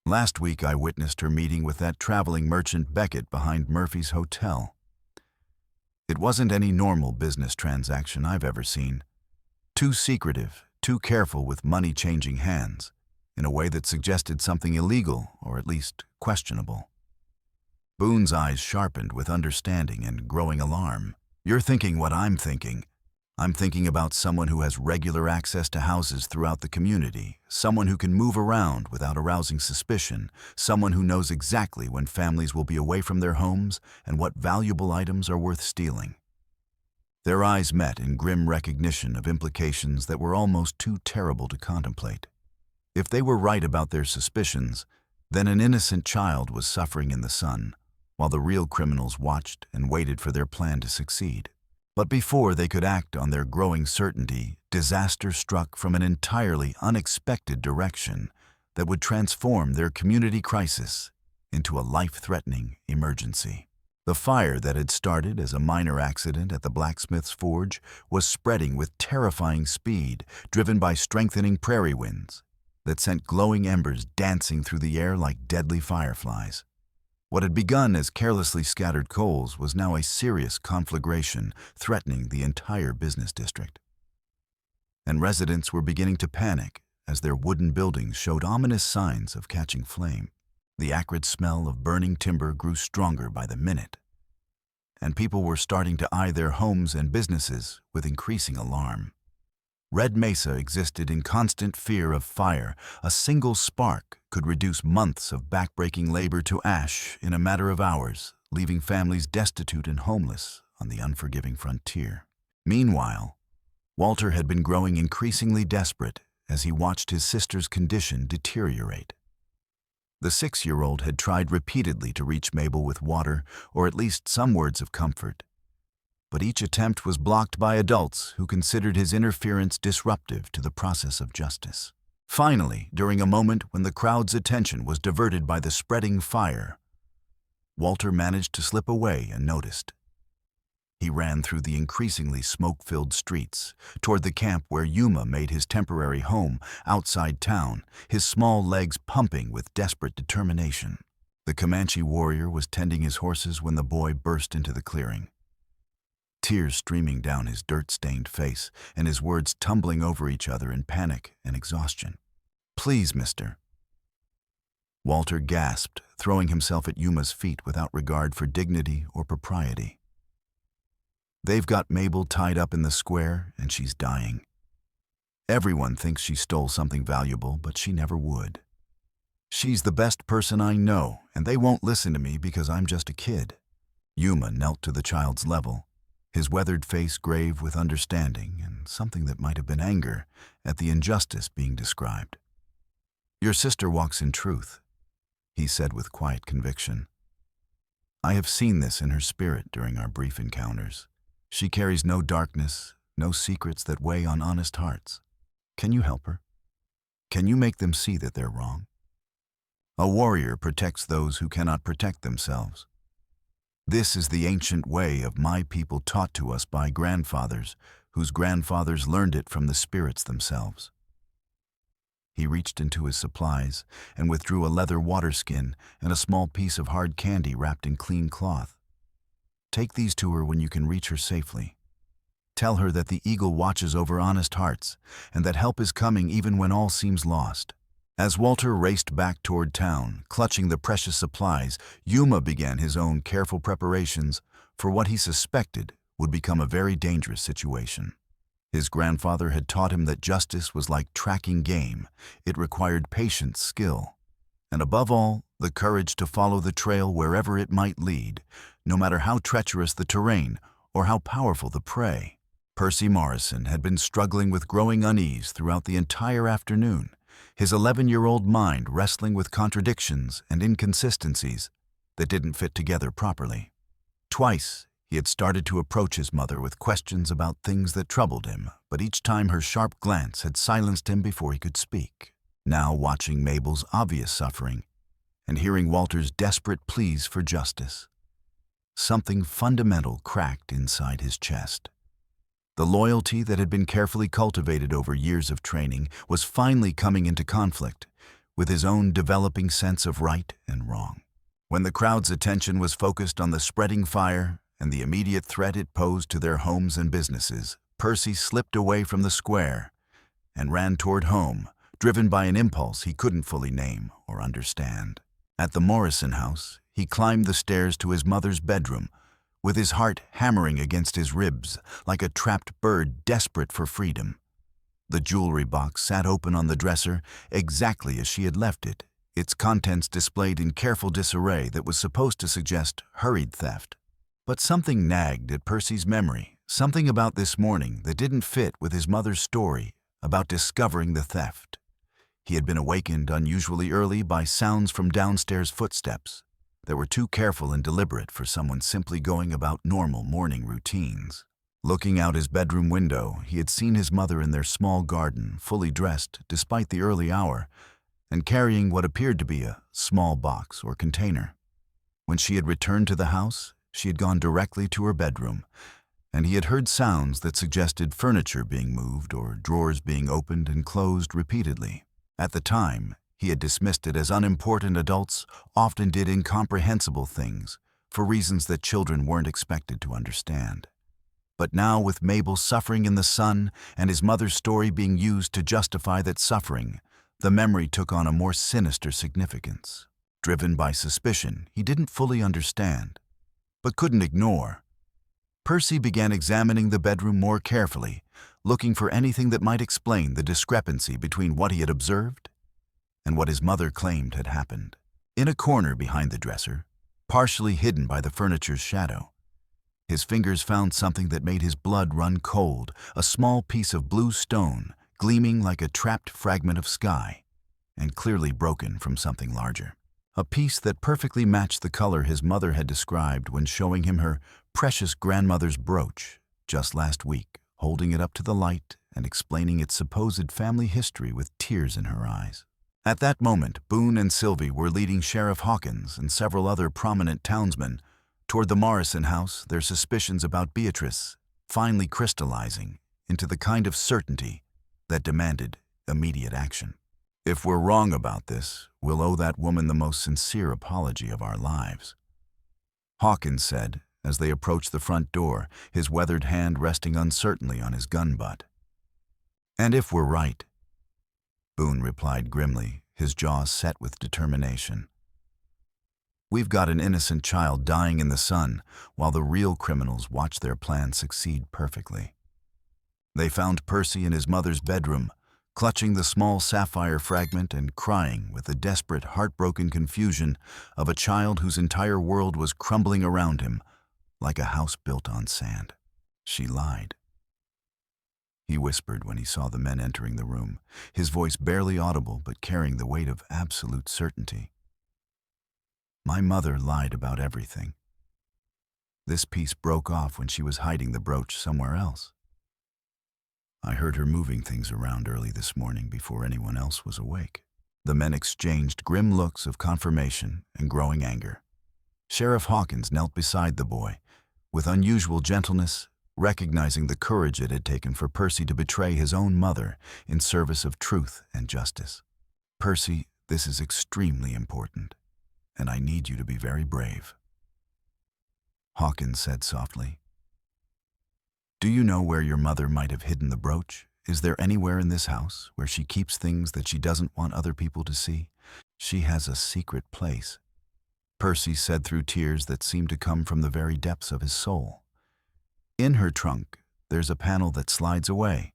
Speaker 1: "Last week I witnessed her meeting with that traveling merchant Beckett behind Murphy's Hotel. It wasn't any normal business transaction I've ever seen. Too secretive, too careful with money changing hands, in a way that suggested something illegal or at least questionable." Boone's eyes sharpened with understanding and growing alarm. "You're thinking what I'm thinking. I'm thinking about someone who has regular access to houses throughout the community, someone who can move around without arousing suspicion, someone who knows exactly when families will be away from their homes and what valuable items are worth stealing." Their eyes met in grim recognition of implications that were almost too terrible to contemplate. If they were right about their suspicions, then an innocent child was suffering in the sun, while the real criminals watched and waited for their plan to succeed. But before they could act on their growing certainty, disaster struck from an entirely unexpected direction that would transform their community crisis into a life-threatening emergency. The fire that had started as a minor accident at the blacksmith's forge was spreading with terrifying speed, driven by strengthening prairie winds that sent glowing embers dancing through the air like deadly fireflies. What had begun as carelessly scattered coals was now a serious conflagration threatening the entire business district. And residents were beginning to panic as their wooden buildings showed ominous signs of catching flame. The acrid smell of burning timber grew stronger by the minute, and people were starting to eye their homes and businesses with increasing alarm. Red Mesa existed in constant fear of fire. A single spark could reduce months of backbreaking labor to ash in a matter of hours, leaving families destitute and homeless on the unforgiving frontier. Meanwhile, Walter had been growing increasingly desperate as he watched his sister's condition deteriorate. The 6-year-old had tried repeatedly to reach Mabel with water or at least some words of comfort, but each attempt was blocked by adults who considered his interference disruptive to the process of justice. Finally, during a moment when the crowd's attention was diverted by the spreading fire, Walter managed to slip away unnoticed. He ran through the increasingly smoke-filled streets, toward the camp where Yuma made his temporary home outside town, his small legs pumping with desperate determination. The Comanche warrior was tending his horses when the boy burst into the clearing. Tears streaming down his dirt-stained face and his words tumbling over each other in panic and exhaustion. "Please, mister." Walter gasped, throwing himself at Yuma's feet without regard for dignity or propriety. "They've got Mabel tied up in the square, and she's dying. Everyone thinks she stole something valuable, but she never would. She's the best person I know, and they won't listen to me because I'm just a kid." Yuma knelt to the child's level, his weathered face grave with understanding and something that might have been anger at the injustice being described. "Your sister walks in truth," he said with quiet conviction. "I have seen this in her spirit during our brief encounters. She carries no darkness, no secrets that weigh on honest hearts. Can you help her? Can you make them see that they're wrong? A warrior protects those who cannot protect themselves. This is the ancient way of my people taught to us by grandfathers, whose grandfathers learned it from the spirits themselves." He reached into his supplies and withdrew a leather water skin and a small piece of hard candy wrapped in clean cloth. "Take these to her when you can reach her safely. Tell her that the eagle watches over honest hearts and that help is coming even when all seems lost." As Walter raced back toward town, clutching the precious supplies, Yuma began his own careful preparations for what he suspected would become a very dangerous situation. His grandfather had taught him that justice was like tracking game. It required patience, skill, and above all, the courage to follow the trail wherever it might lead, no matter how treacherous the terrain or how powerful the prey. Percy Morrison had been struggling with growing unease throughout the entire afternoon, his 11-year-old mind wrestling with contradictions and inconsistencies that didn't fit together properly. Twice, he had started to approach his mother with questions about things that troubled him, but each time her sharp glance had silenced him before he could speak. Now, watching Mabel's obvious suffering and hearing Walter's desperate pleas for justice, something fundamental cracked inside his chest. The loyalty that had been carefully cultivated over years of training was finally coming into conflict with his own developing sense of right and wrong. When the crowd's attention was focused on the spreading fire and the immediate threat it posed to their homes and businesses, Percy slipped away from the square and ran toward home, driven by an impulse he couldn't fully name or understand. At the Morrison house, he climbed the stairs to his mother's bedroom, with his heart hammering against his ribs like a trapped bird desperate for freedom. The jewelry box sat open on the dresser exactly as she had left it, its contents displayed in careful disarray that was supposed to suggest hurried theft. But something nagged at Percy's memory, something about this morning that didn't fit with his mother's story about discovering the theft. He had been awakened unusually early by sounds from downstairs footsteps that were too careful and deliberate for someone simply going about normal morning routines. Looking out his bedroom window, he had seen his mother in their small garden, fully dressed despite the early hour, and carrying what appeared to be a small box or container. When she had returned to the house, she had gone directly to her bedroom, and he had heard sounds that suggested furniture being moved or drawers being opened and closed repeatedly. At the time, he had dismissed it as unimportant. Adults often did incomprehensible things for reasons that children weren't expected to understand. But now, with Mabel suffering in the sun and his mother's story being used to justify that suffering, the memory took on a more sinister significance. Driven by suspicion he didn't fully understand, but couldn't ignore, Percy began examining the bedroom more carefully, looking for anything that might explain the discrepancy between what he had observed and what his mother claimed had happened. In a corner behind the dresser, partially hidden by the furniture's shadow, His fingers found something that made his blood run cold, a small piece of blue stone, gleaming like a trapped fragment of sky, and clearly broken from something larger. A piece that perfectly matched the color his mother had described when showing him her precious grandmother's brooch just last week, holding it up to the light and explaining its supposed family history with tears in her eyes. At that moment, Boone and Sylvie were leading Sheriff Hawkins and several other prominent townsmen toward the Morrison house, their suspicions about Beatrice finally crystallizing into the kind of certainty that demanded immediate action. If we're wrong about this, we'll owe that woman the most sincere apology of our lives, Hawkins said as they approached the front door, his weathered hand resting uncertainly on his gun butt. And if we're right, Boone replied grimly, his jaws set with determination. We've got an innocent child dying in the sun while the real criminals watch their plan succeed perfectly. They found Percy in his mother's bedroom, clutching the small sapphire fragment and crying with the desperate, heartbroken confusion of a child whose entire world was crumbling around him like a house built on sand. She lied, he whispered when he saw the men entering the room, his voice barely audible but carrying the weight of absolute certainty. My mother lied about everything. This piece broke off when she was hiding the brooch somewhere else. I heard her moving things around early this morning before anyone else was awake. The men exchanged grim looks of confirmation and growing anger. Sheriff Hawkins knelt beside the boy, with unusual gentleness, recognizing the courage it had taken for Percy to betray his own mother in service of truth and justice. Percy, this is extremely important, and I need you to be very brave, Hawkins said softly. Do you know where your mother might have hidden the brooch? Is there anywhere in this house where she keeps things that she doesn't want other people to see? She has a secret place, Percy said through tears that seemed to come from the very depths of his soul. In her trunk, there's a panel that slides away.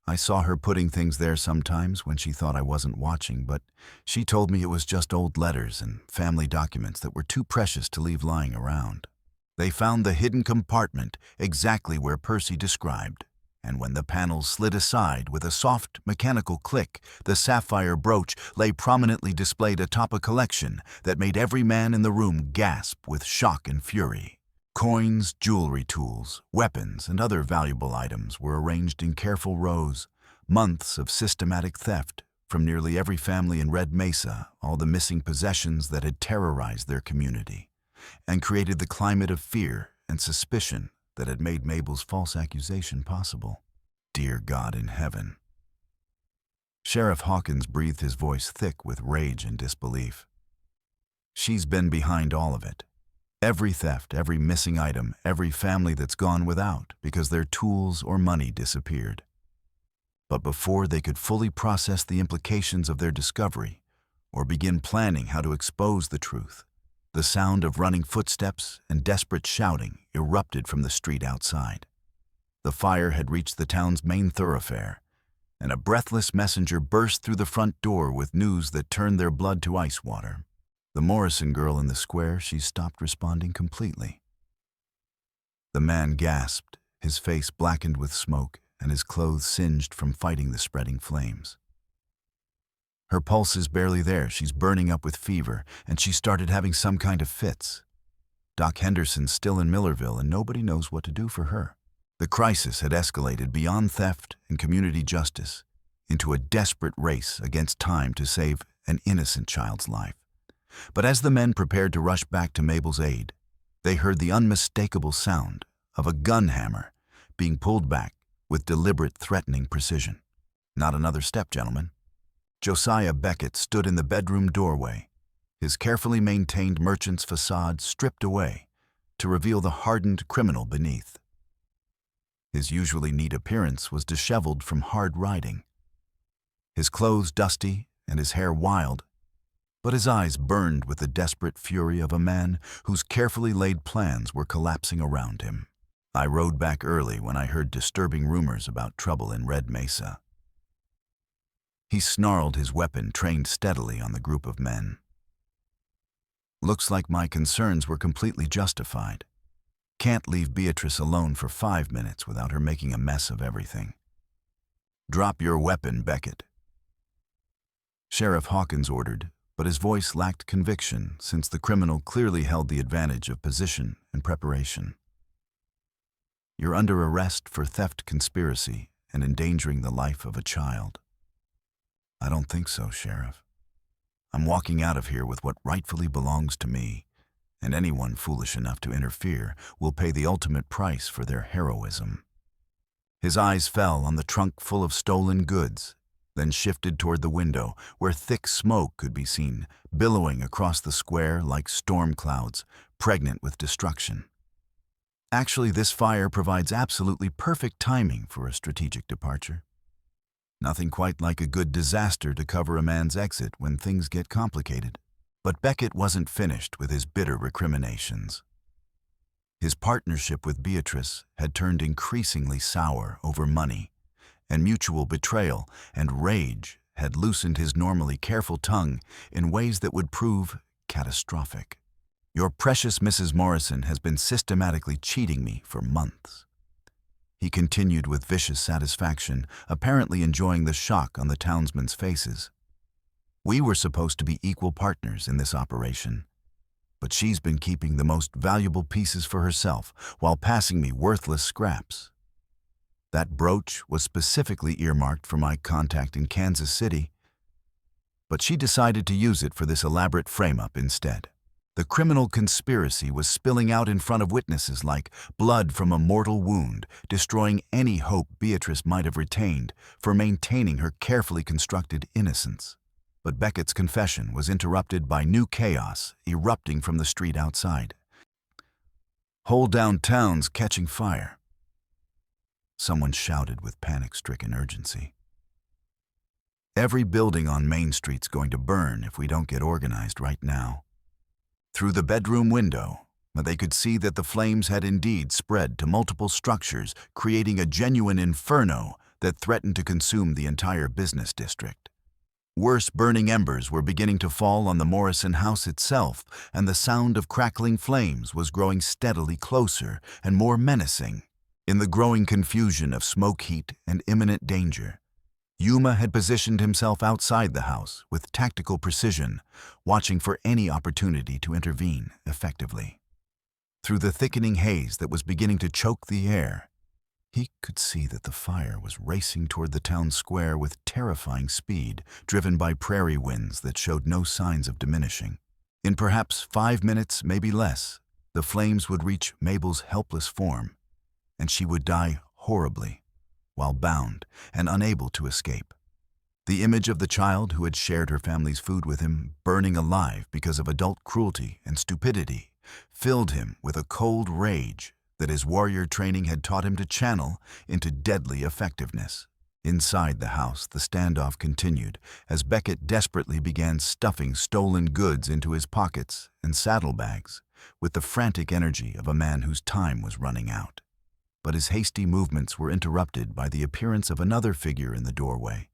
Speaker 1: I saw her putting things there sometimes when she thought I wasn't watching, but she told me it was just old letters and family documents that were too precious to leave lying around. They found the hidden compartment exactly where Percy described, and when the panels slid aside with a soft, mechanical click, the sapphire brooch lay prominently displayed atop a collection that made every man in the room gasp with shock and fury. Coins, jewelry tools, weapons, and other valuable items were arranged in careful rows, months of systematic theft from nearly every family in Red Mesa, all the missing possessions that had terrorized their community and created the climate of fear and suspicion that had made Mabel's false accusation possible. Dear God in heaven. Sheriff Hawkins breathed, his voice thick with rage and disbelief. She's been behind all of it. Every theft, every missing item, every family that's gone without because their tools or money disappeared. But before they could fully process the implications of their discovery or begin planning how to expose the truth, the sound of running footsteps and desperate shouting erupted from the street outside. The fire had reached the town's main thoroughfare, and a breathless messenger burst through the front door with news that turned their blood to ice water. The Morrison girl in the square, she stopped responding completely. The man gasped, his face blackened with smoke and his clothes singed from fighting the spreading flames. Her pulse is barely there, she's burning up with fever, and she started having some kind of fits. Doc Henderson's still in Millerville, and nobody knows what to do for her. The crisis had escalated beyond theft and community justice into a desperate race against time to save an innocent child's life. But as the men prepared to rush back to Mabel's aid, they heard the unmistakable sound of a gun hammer being pulled back with deliberate, threatening precision. Not another step, gentlemen. Josiah Beckett stood in the bedroom doorway, his carefully maintained merchant's facade stripped away to reveal the hardened criminal beneath. His usually neat appearance was disheveled from hard riding, his clothes dusty and his hair wild, but his eyes burned with the desperate fury of a man whose carefully laid plans were collapsing around him. I rode back early when I heard disturbing rumors about trouble in Red Mesa. He snarled, his weapon trained steadily on the group of men. Looks like my concerns were completely justified. Can't leave Beatrice alone for 5 minutes without her making a mess of everything. Drop your weapon, Beckett, Sheriff Hawkins ordered, but his voice lacked conviction since the criminal clearly held the advantage of position and preparation. You're under arrest for theft conspiracy and endangering the life of a child. I don't think so, Sheriff. I'm walking out of here with what rightfully belongs to me, and anyone foolish enough to interfere will pay the ultimate price for their heroism. His eyes fell on the trunk full of stolen goods, then shifted toward the window, where thick smoke could be seen, billowing across the square like storm clouds, pregnant with destruction. Actually, this fire provides absolutely perfect timing for a strategic departure. Nothing quite like a good disaster to cover a man's exit when things get complicated. But Beckett wasn't finished with his bitter recriminations. His partnership with Beatrice had turned increasingly sour over money, and mutual betrayal and rage had loosened his normally careful tongue in ways that would prove catastrophic. Your precious Mrs. Morrison has been systematically cheating me for months. He continued with vicious satisfaction, apparently enjoying the shock on the townsmen's faces. We were supposed to be equal partners in this operation, but she's been keeping the most valuable pieces for herself while passing me worthless scraps. That brooch was specifically earmarked for my contact in Kansas City, but she decided to use it for this elaborate frame-up instead. The criminal conspiracy was spilling out in front of witnesses like blood from a mortal wound, destroying any hope Beatrice might have retained for maintaining her carefully constructed innocence. But Beckett's confession was interrupted by new chaos erupting from the street outside. "Whole downtown's catching fire," someone shouted with panic-stricken urgency. "Every building on Main Street's going to burn if we don't get organized right now." Through the bedroom window, they could see that the flames had indeed spread to multiple structures, creating a genuine inferno that threatened to consume the entire business district. Worse, burning embers were beginning to fall on the Morrison house itself, and the sound of crackling flames was growing steadily closer and more menacing. In the growing confusion of smoke heat and imminent danger, Yuma had positioned himself outside the house with tactical precision, watching for any opportunity to intervene effectively. Through the thickening haze that was beginning to choke the air, he could see that the fire was racing toward the town square with terrifying speed, driven by prairie winds that showed no signs of diminishing. In perhaps 5 minutes, maybe less, the flames would reach Mabel's helpless form, and she would die horribly, while bound and unable to escape. The image of the child who had shared her family's food with him, burning alive because of adult cruelty and stupidity, filled him with a cold rage that his warrior training had taught him to channel into deadly effectiveness. Inside the house, the standoff continued as Beckett desperately began stuffing stolen goods into his pockets and saddlebags with the frantic energy of a man whose time was running out. But his hasty movements were interrupted by the appearance of another figure in the doorway.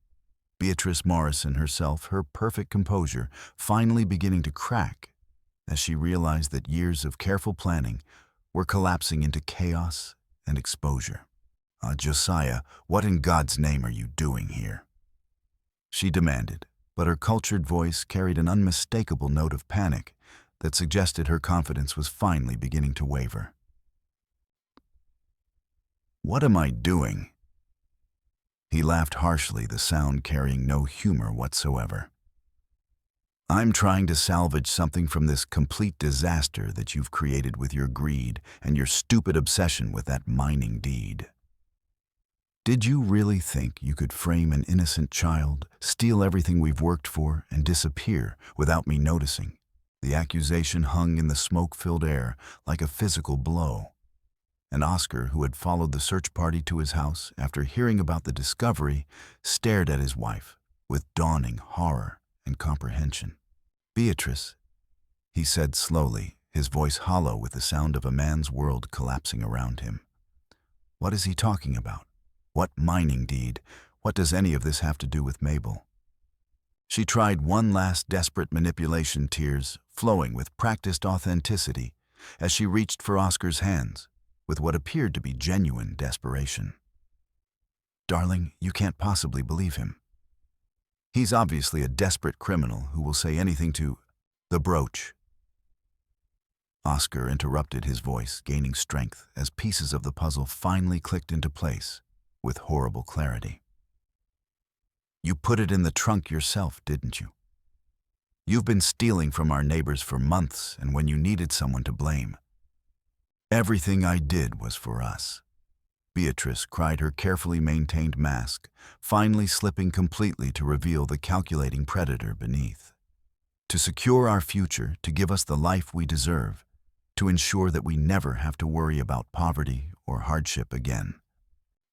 Speaker 1: Beatrice Morrison herself, her perfect composure finally beginning to crack as she realized that years of careful planning were collapsing into chaos and exposure. "Josiah, what in God's name are you doing here?" she demanded, but her cultured voice carried an unmistakable note of panic that suggested her confidence was finally beginning to waver. "What am I doing?" He laughed harshly, the sound carrying no humor whatsoever. "I'm trying to salvage something from this complete disaster that you've created with your greed and your stupid obsession with that mining deed. Did you really think you could frame an innocent child, steal everything we've worked for, and disappear without me noticing?" The accusation hung in the smoke-filled air like a physical blow. And Oscar, who had followed the search party to his house after hearing about the discovery, stared at his wife with dawning horror and comprehension. "Beatrice," he said slowly, his voice hollow with the sound of a man's world collapsing around him. "What is he talking about? What mining deed? What does any of this have to do with Mabel?" She tried one last desperate manipulation, tears flowing with practiced authenticity as she reached for Oscar's hands, with what appeared to be genuine desperation. "Darling, you can't possibly believe him. He's obviously a desperate criminal who will say anything to the brooch." Oscar interrupted, his voice gaining strength as pieces of the puzzle finally clicked into place with horrible clarity. "You put it in the trunk yourself, didn't you? You've been stealing from our neighbors for months, and when you needed someone to blame. Everything I did was for us." Beatrice cried, her carefully maintained mask finally slipping completely to reveal the calculating predator beneath. "To secure our future, to give us the life we deserve, to ensure that we never have to worry about poverty or hardship again.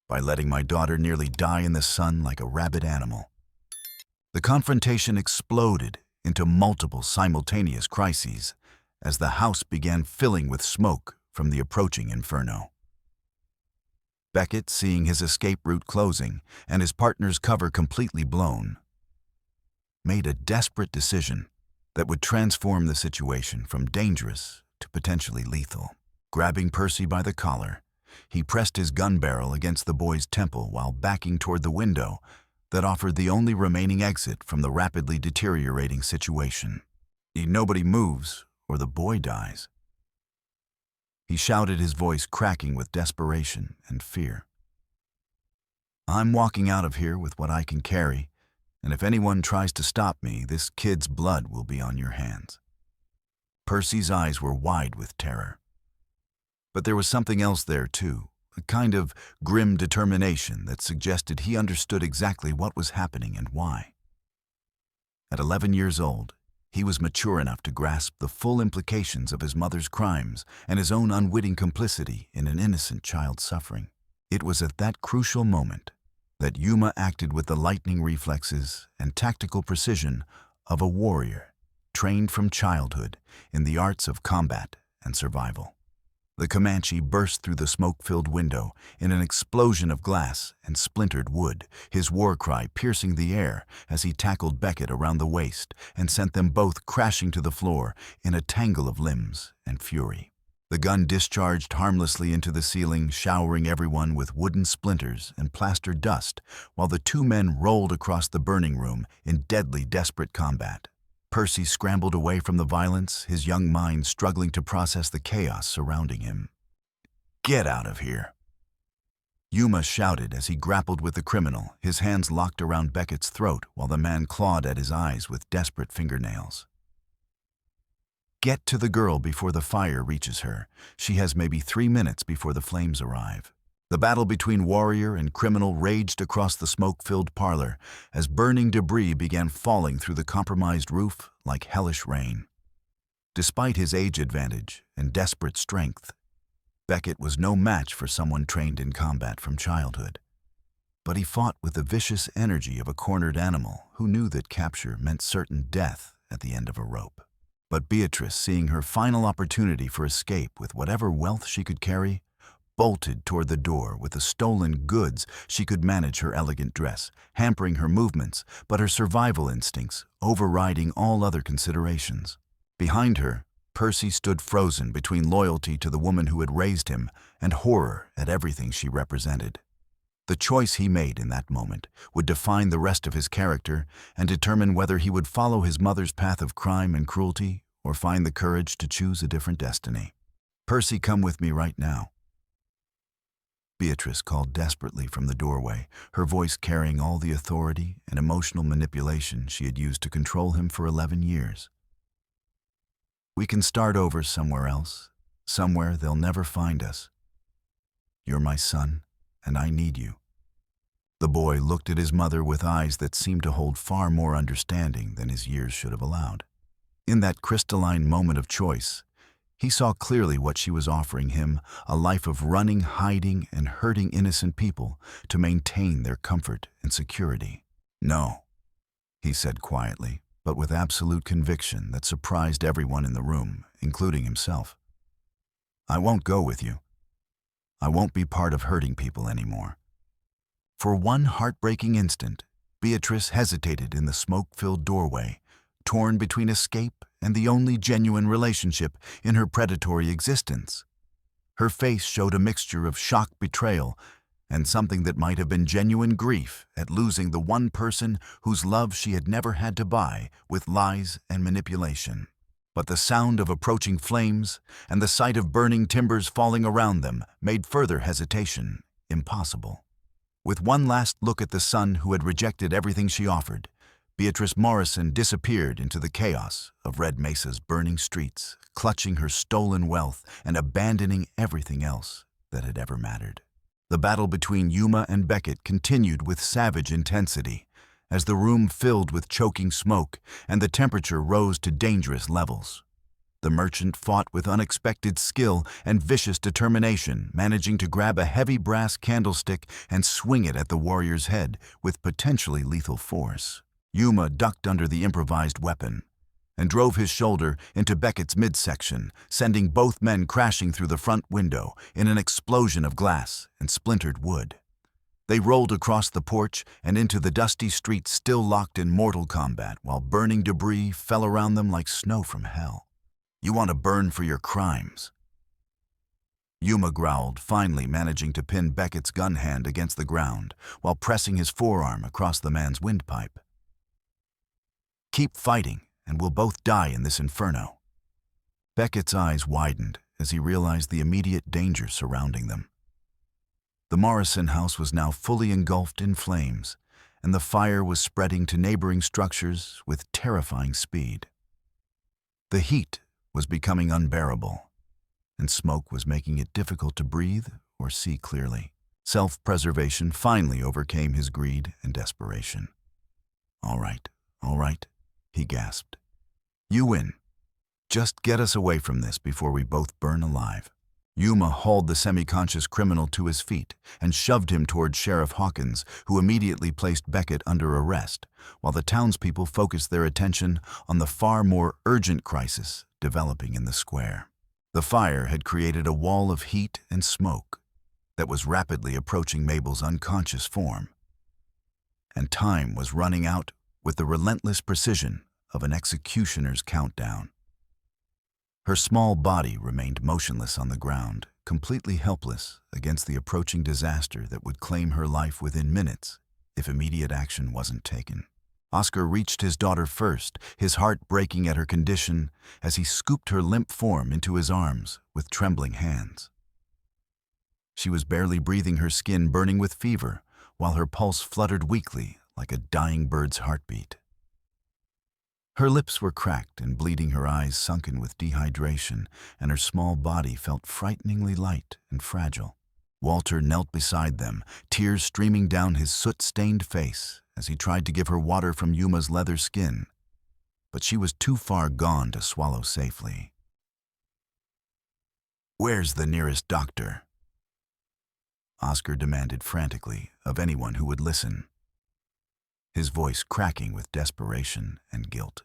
Speaker 1: By letting my daughter nearly die in the sun like a rabid animal." The confrontation exploded into multiple simultaneous crises as the house began filling with smoke from the approaching inferno. Beckett, seeing his escape route closing and his partner's cover completely blown, made a desperate decision that would transform the situation from dangerous to potentially lethal. Grabbing Percy by the collar, he pressed his gun barrel against the boy's temple while backing toward the window that offered the only remaining exit from the rapidly deteriorating situation. "Nobody moves, or the boy dies," he shouted, his voice cracking with desperation and fear. "I'm walking out of here with what I can carry, and if anyone tries to stop me, this kid's blood will be on your hands." Percy's eyes were wide with terror. But there was something else there too, a kind of grim determination that suggested he understood exactly what was happening and why. At 11 years old, he was mature enough to grasp the full implications of his mother's crimes and his own unwitting complicity in an innocent child's suffering. It was at that crucial moment that Yuma acted with the lightning reflexes and tactical precision of a warrior trained from childhood in the arts of combat and survival. The Comanche burst through the smoke-filled window in an explosion of glass and splintered wood, his war cry piercing the air as he tackled Beckett around the waist and sent them both crashing to the floor in a tangle of limbs and fury. The gun discharged harmlessly into the ceiling, showering everyone with wooden splinters and plaster dust, while the two men rolled across the burning room in deadly, desperate combat. Percy scrambled away from the violence, his young mind struggling to process the chaos surrounding him. "Get out of here!" Yuma shouted as he grappled with the criminal, his hands locked around Beckett's throat while the man clawed at his eyes with desperate fingernails. "Get to the girl before the fire reaches her. She has maybe 3 minutes before the flames arrive." The battle between warrior and criminal raged across the smoke-filled parlor as burning debris began falling through the compromised roof like hellish rain. Despite his age advantage and desperate strength, Beckett was no match for someone trained in combat from childhood. But he fought with the vicious energy of a cornered animal who knew that capture meant certain death at the end of a rope. But Beatrice, seeing her final opportunity for escape with whatever wealth she could carry, bolted toward the door. With the stolen goods, she could manage her elegant dress, hampering her movements, but her survival instincts overriding all other considerations. Behind her, Percy stood frozen between loyalty to the woman who had raised him and horror at everything she represented. The choice he made in that moment would define the rest of his character and determine whether he would follow his mother's path of crime and cruelty or find the courage to choose a different destiny. "Percy, come with me right now," Beatrice called desperately from the doorway, her voice carrying all the authority and emotional manipulation she had used to control him for 11 years. "We can start over somewhere else, somewhere they'll never find us. You're my son, and I need you." The boy looked at his mother with eyes that seemed to hold far more understanding than his years should have allowed. In that crystalline moment of choice, he saw clearly what she was offering him, a life of running, hiding, and hurting innocent people to maintain their comfort and security. "No," he said quietly, but with absolute conviction that surprised everyone in the room, including himself. "I won't go with you. I won't be part of hurting people anymore." For one heartbreaking instant, Beatrice hesitated in the smoke-filled doorway, torn between escape and the only genuine relationship in her predatory existence. Her face showed a mixture of shock, betrayal, and something that might have been genuine grief at losing the one person whose love she had never had to buy with lies and manipulation. But the sound of approaching flames and the sight of burning timbers falling around them made further hesitation impossible. With one last look at the son who had rejected everything she offered, Beatrice Morrison disappeared into the chaos of Red Mesa's burning streets, clutching her stolen wealth and abandoning everything else that had ever mattered. The battle between Yuma and Beckett continued with savage intensity as the room filled with choking smoke and the temperature rose to dangerous levels. The merchant fought with unexpected skill and vicious determination, managing to grab a heavy brass candlestick and swing it at the warrior's head with potentially lethal force. Yuma ducked under the improvised weapon and drove his shoulder into Beckett's midsection, sending both men crashing through the front window in an explosion of glass and splintered wood. They rolled across the porch and into the dusty streets, still locked in mortal combat, while burning debris fell around them like snow from hell. "You want to burn for your crimes," Yuma growled, finally managing to pin Beckett's gun hand against the ground while pressing his forearm across the man's windpipe. "Keep fighting, and we'll both die in this inferno." Beckett's eyes widened as he realized the immediate danger surrounding them. The Morrison house was now fully engulfed in flames, and the fire was spreading to neighboring structures with terrifying speed. The heat was becoming unbearable, and smoke was making it difficult to breathe or see clearly. Self-preservation finally overcame his greed and desperation. All right, he gasped. "You win. Just get us away from this before we both burn alive." Yuma hauled the semi-conscious criminal to his feet and shoved him toward Sheriff Hawkins, who immediately placed Beckett under arrest, while the townspeople focused their attention on the far more urgent crisis developing in the square. The fire had created a wall of heat and smoke that was rapidly approaching Mabel's unconscious form, and time was running out with the relentless precision of an executioner's countdown. Her small body remained motionless on the ground, completely helpless against the approaching disaster that would claim her life within minutes if immediate action wasn't taken. Oscar reached his daughter first, his heart breaking at her condition as he scooped her limp form into his arms with trembling hands. She was barely breathing, her skin burning with fever, while her pulse fluttered weakly like a dying bird's heartbeat. Her lips were cracked and bleeding, her eyes sunken with dehydration, and her small body felt frighteningly light and fragile. Walter knelt beside them, tears streaming down his soot-stained face as he tried to give her water from Yuma's leather skin, but she was too far gone to swallow safely. "Where's the nearest doctor?" Oscar demanded frantically of anyone who would listen, his voice cracking with desperation and guilt.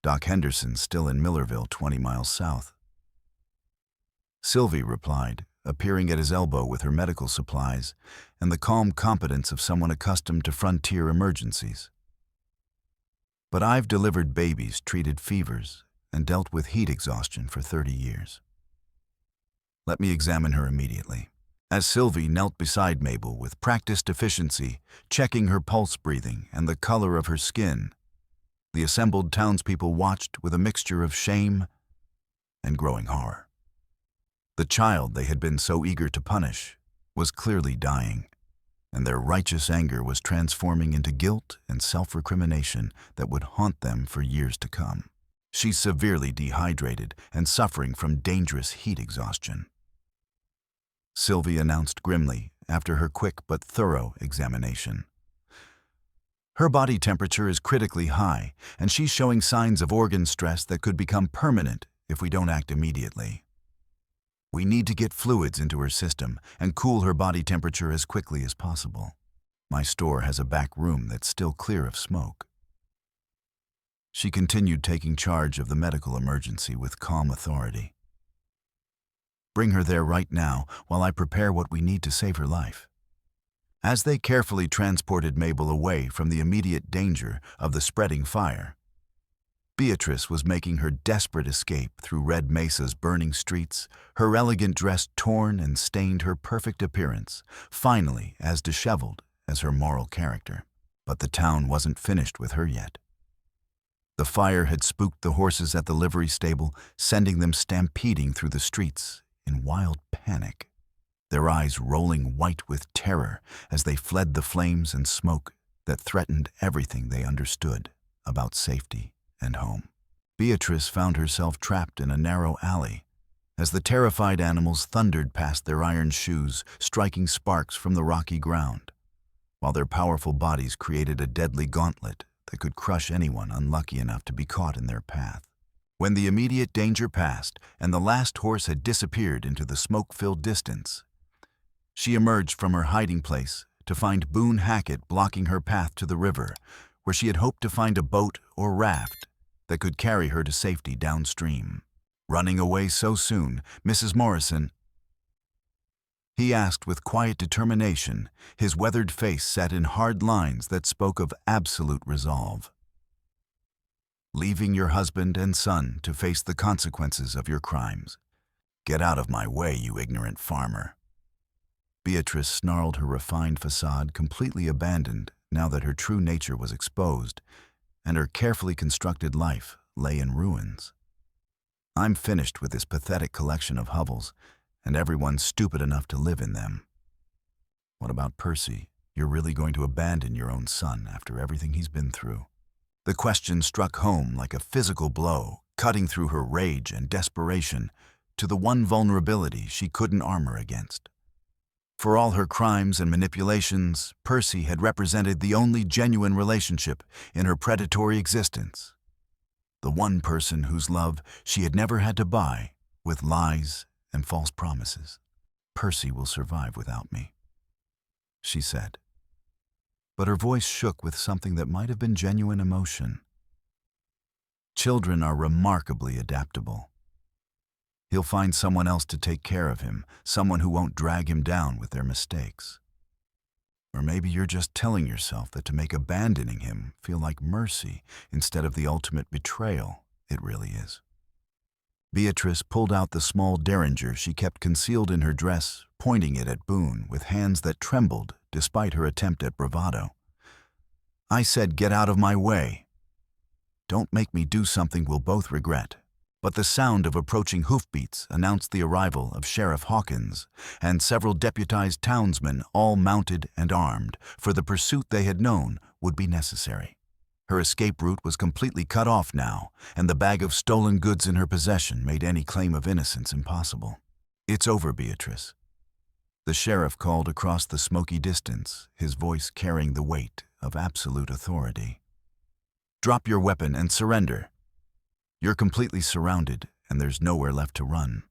Speaker 1: "Doc Henderson's still in Millerville, 20 miles south." Sylvie replied, appearing at his elbow with her medical supplies and the calm competence of someone accustomed to frontier emergencies. "But I've delivered babies, treated fevers, and dealt with heat exhaustion for 30 years. Let me examine her immediately." As Sylvie knelt beside Mabel with practiced efficiency, checking her pulse, breathing, and the color of her skin, the assembled townspeople watched with a mixture of shame and growing horror. The child they had been so eager to punish was clearly dying, and their righteous anger was transforming into guilt and self-recrimination that would haunt them for years to come. "She's severely dehydrated and suffering from dangerous heat exhaustion," Sylvie announced grimly after her quick but thorough examination. "Her body temperature is critically high, and she's showing signs of organ stress that could become permanent if we don't act immediately. We need to get fluids into her system and cool her body temperature as quickly as possible. My store has a back room that's still clear of smoke." She continued, taking charge of the medical emergency with calm authority. "Bring her there right now while I prepare what we need to save her life." As they carefully transported Mabel away from the immediate danger of the spreading fire, Beatrice was making her desperate escape through Red Mesa's burning streets, her elegant dress torn and stained her perfect appearance, finally as disheveled as her moral character. But the town wasn't finished with her yet. The fire had spooked the horses at the livery stable, sending them stampeding through the streets in wild panic, their eyes rolling white with terror as they fled the flames and smoke that threatened everything they understood about safety and home. Beatrice found herself trapped in a narrow alley as the terrified animals thundered past their iron shoes, striking sparks from the rocky ground, while their powerful bodies created a deadly gauntlet that could crush anyone unlucky enough to be caught in their path. When the immediate danger passed and the last horse had disappeared into the smoke-filled distance, she emerged from her hiding place to find Boone Hackett blocking her path to the river, where she had hoped to find a boat or raft that could carry her to safety downstream. "Running away so soon, Mrs. Morrison?" he asked with quiet determination, his weathered face set in hard lines that spoke of absolute resolve. "Leaving your husband and son to face the consequences of your crimes. Get out of my way, you ignorant farmer." Beatrice snarled, her refined facade completely abandoned now that her true nature was exposed, and her carefully constructed life lay in ruins. "I'm finished with this pathetic collection of hovels, and everyone stupid enough to live in them." "What about Percy? You're really going to abandon your own son after everything he's been through?" The question struck home like a physical blow, cutting through her rage and desperation to the one vulnerability she couldn't armor against. For all her crimes and manipulations, Percy had represented the only genuine relationship in her predatory existence. The one person whose love she had never had to buy with lies and false promises. "Percy will survive without me," she said. But her voice shook with something that might have been genuine emotion. "Children are remarkably adaptable. He'll find someone else to take care of him, someone who won't drag him down with their mistakes. Or maybe you're just telling yourself that to make abandoning him feel like mercy instead of the ultimate betrayal it really is." Beatrice pulled out the small derringer she kept concealed in her dress, pointing it at Boone with hands that trembled despite her attempt at bravado. "I said get out of my way. Don't make me do something we'll both regret." But the sound of approaching hoofbeats announced the arrival of Sheriff Hawkins and several deputized townsmen, all mounted and armed, for the pursuit they had known would be necessary. Her escape route was completely cut off now, and the bag of stolen goods in her possession made any claim of innocence impossible. "It's over, Beatrice." The sheriff called across the smoky distance, his voice carrying the weight of absolute authority. "Drop your weapon and surrender. You're completely surrounded, and there's nowhere left to run."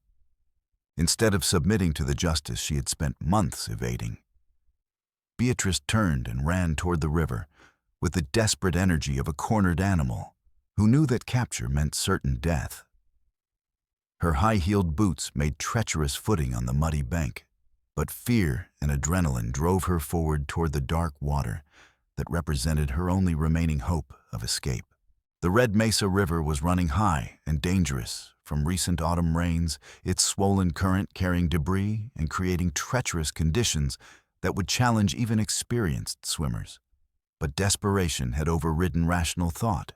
Speaker 1: Instead of submitting to the justice she had spent months evading, Beatrice turned and ran toward the river with the desperate energy of a cornered animal who knew that capture meant certain death. Her high-heeled boots made treacherous footing on the muddy bank, but fear and adrenaline drove her forward toward the dark water that represented her only remaining hope of escape. The Red Mesa River was running high and dangerous from recent autumn rains, its swollen current carrying debris and creating treacherous conditions that would challenge even experienced swimmers. But desperation had overridden rational thought,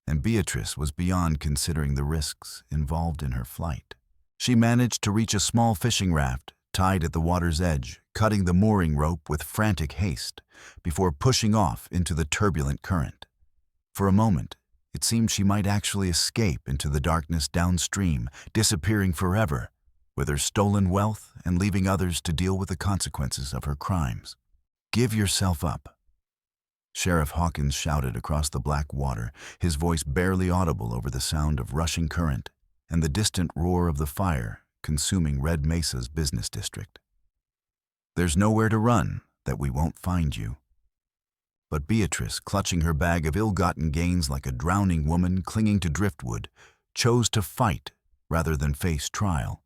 Speaker 1: and Beatrice was beyond considering the risks involved in her flight. She managed to reach a small fishing raft tied at the water's edge, cutting the mooring rope with frantic haste before pushing off into the turbulent current. For a moment, it seemed she might actually escape into the darkness downstream, disappearing forever, with her stolen wealth and leaving others to deal with the consequences of her crimes. "Give yourself up," Sheriff Hawkins shouted across the black water, his voice barely audible over the sound of rushing current and the distant roar of the fire consuming Red Mesa's business district. "There's nowhere to run that we won't find you." But Beatrice, clutching her bag of ill-gotten gains like a drowning woman clinging to driftwood, chose to fight rather than face trial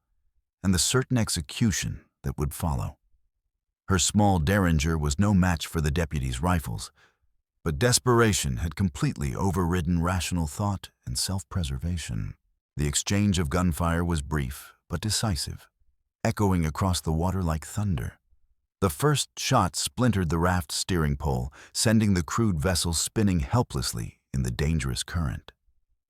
Speaker 1: and the certain execution that would follow. Her small derringer was no match for the deputies' rifles, But desperation had completely overridden rational thought and self-preservation. The exchange of gunfire was brief but decisive, echoing across the water like thunder. The first shot splintered the raft's steering pole, sending the crude vessel spinning helplessly in the dangerous current.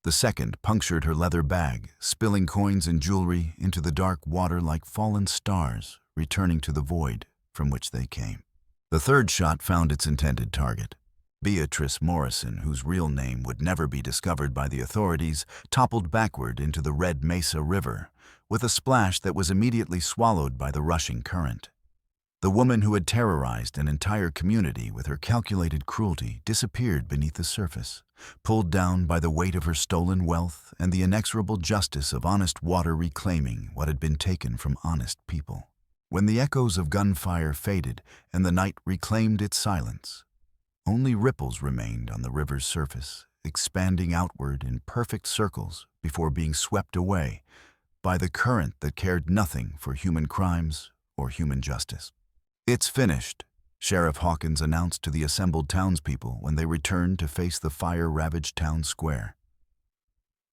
Speaker 1: The second punctured her leather bag, spilling coins and jewelry into the dark water like fallen stars, returning to the void from which they came. The third shot found its intended target. Beatrice Morrison, whose real name would never be discovered by the authorities, toppled backward into the Red Mesa River, with a splash that was immediately swallowed by the rushing current. The woman who had terrorized an entire community with her calculated cruelty disappeared beneath the surface, pulled down by the weight of her stolen wealth and the inexorable justice of honest water reclaiming what had been taken from honest people. When the echoes of gunfire faded and the night reclaimed its silence, only ripples remained on the river's surface, expanding outward in perfect circles before being swept away by the current that cared nothing for human crimes or human justice. "It's finished," Sheriff Hawkins announced to the assembled townspeople when they returned to face the fire-ravaged town square.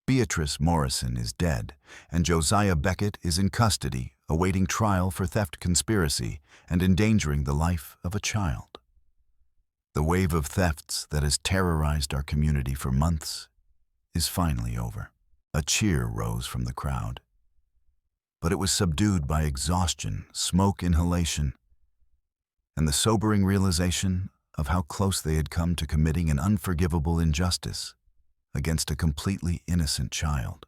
Speaker 1: "Beatrice Morrison is dead, and Josiah Beckett is in custody, awaiting trial for theft conspiracy and endangering the life of a child." The wave of thefts that has terrorized our community for months is finally over. A cheer rose from the crowd, but it was subdued by exhaustion, smoke inhalation, and the sobering realization of how close they had come to committing an unforgivable injustice against a completely innocent child,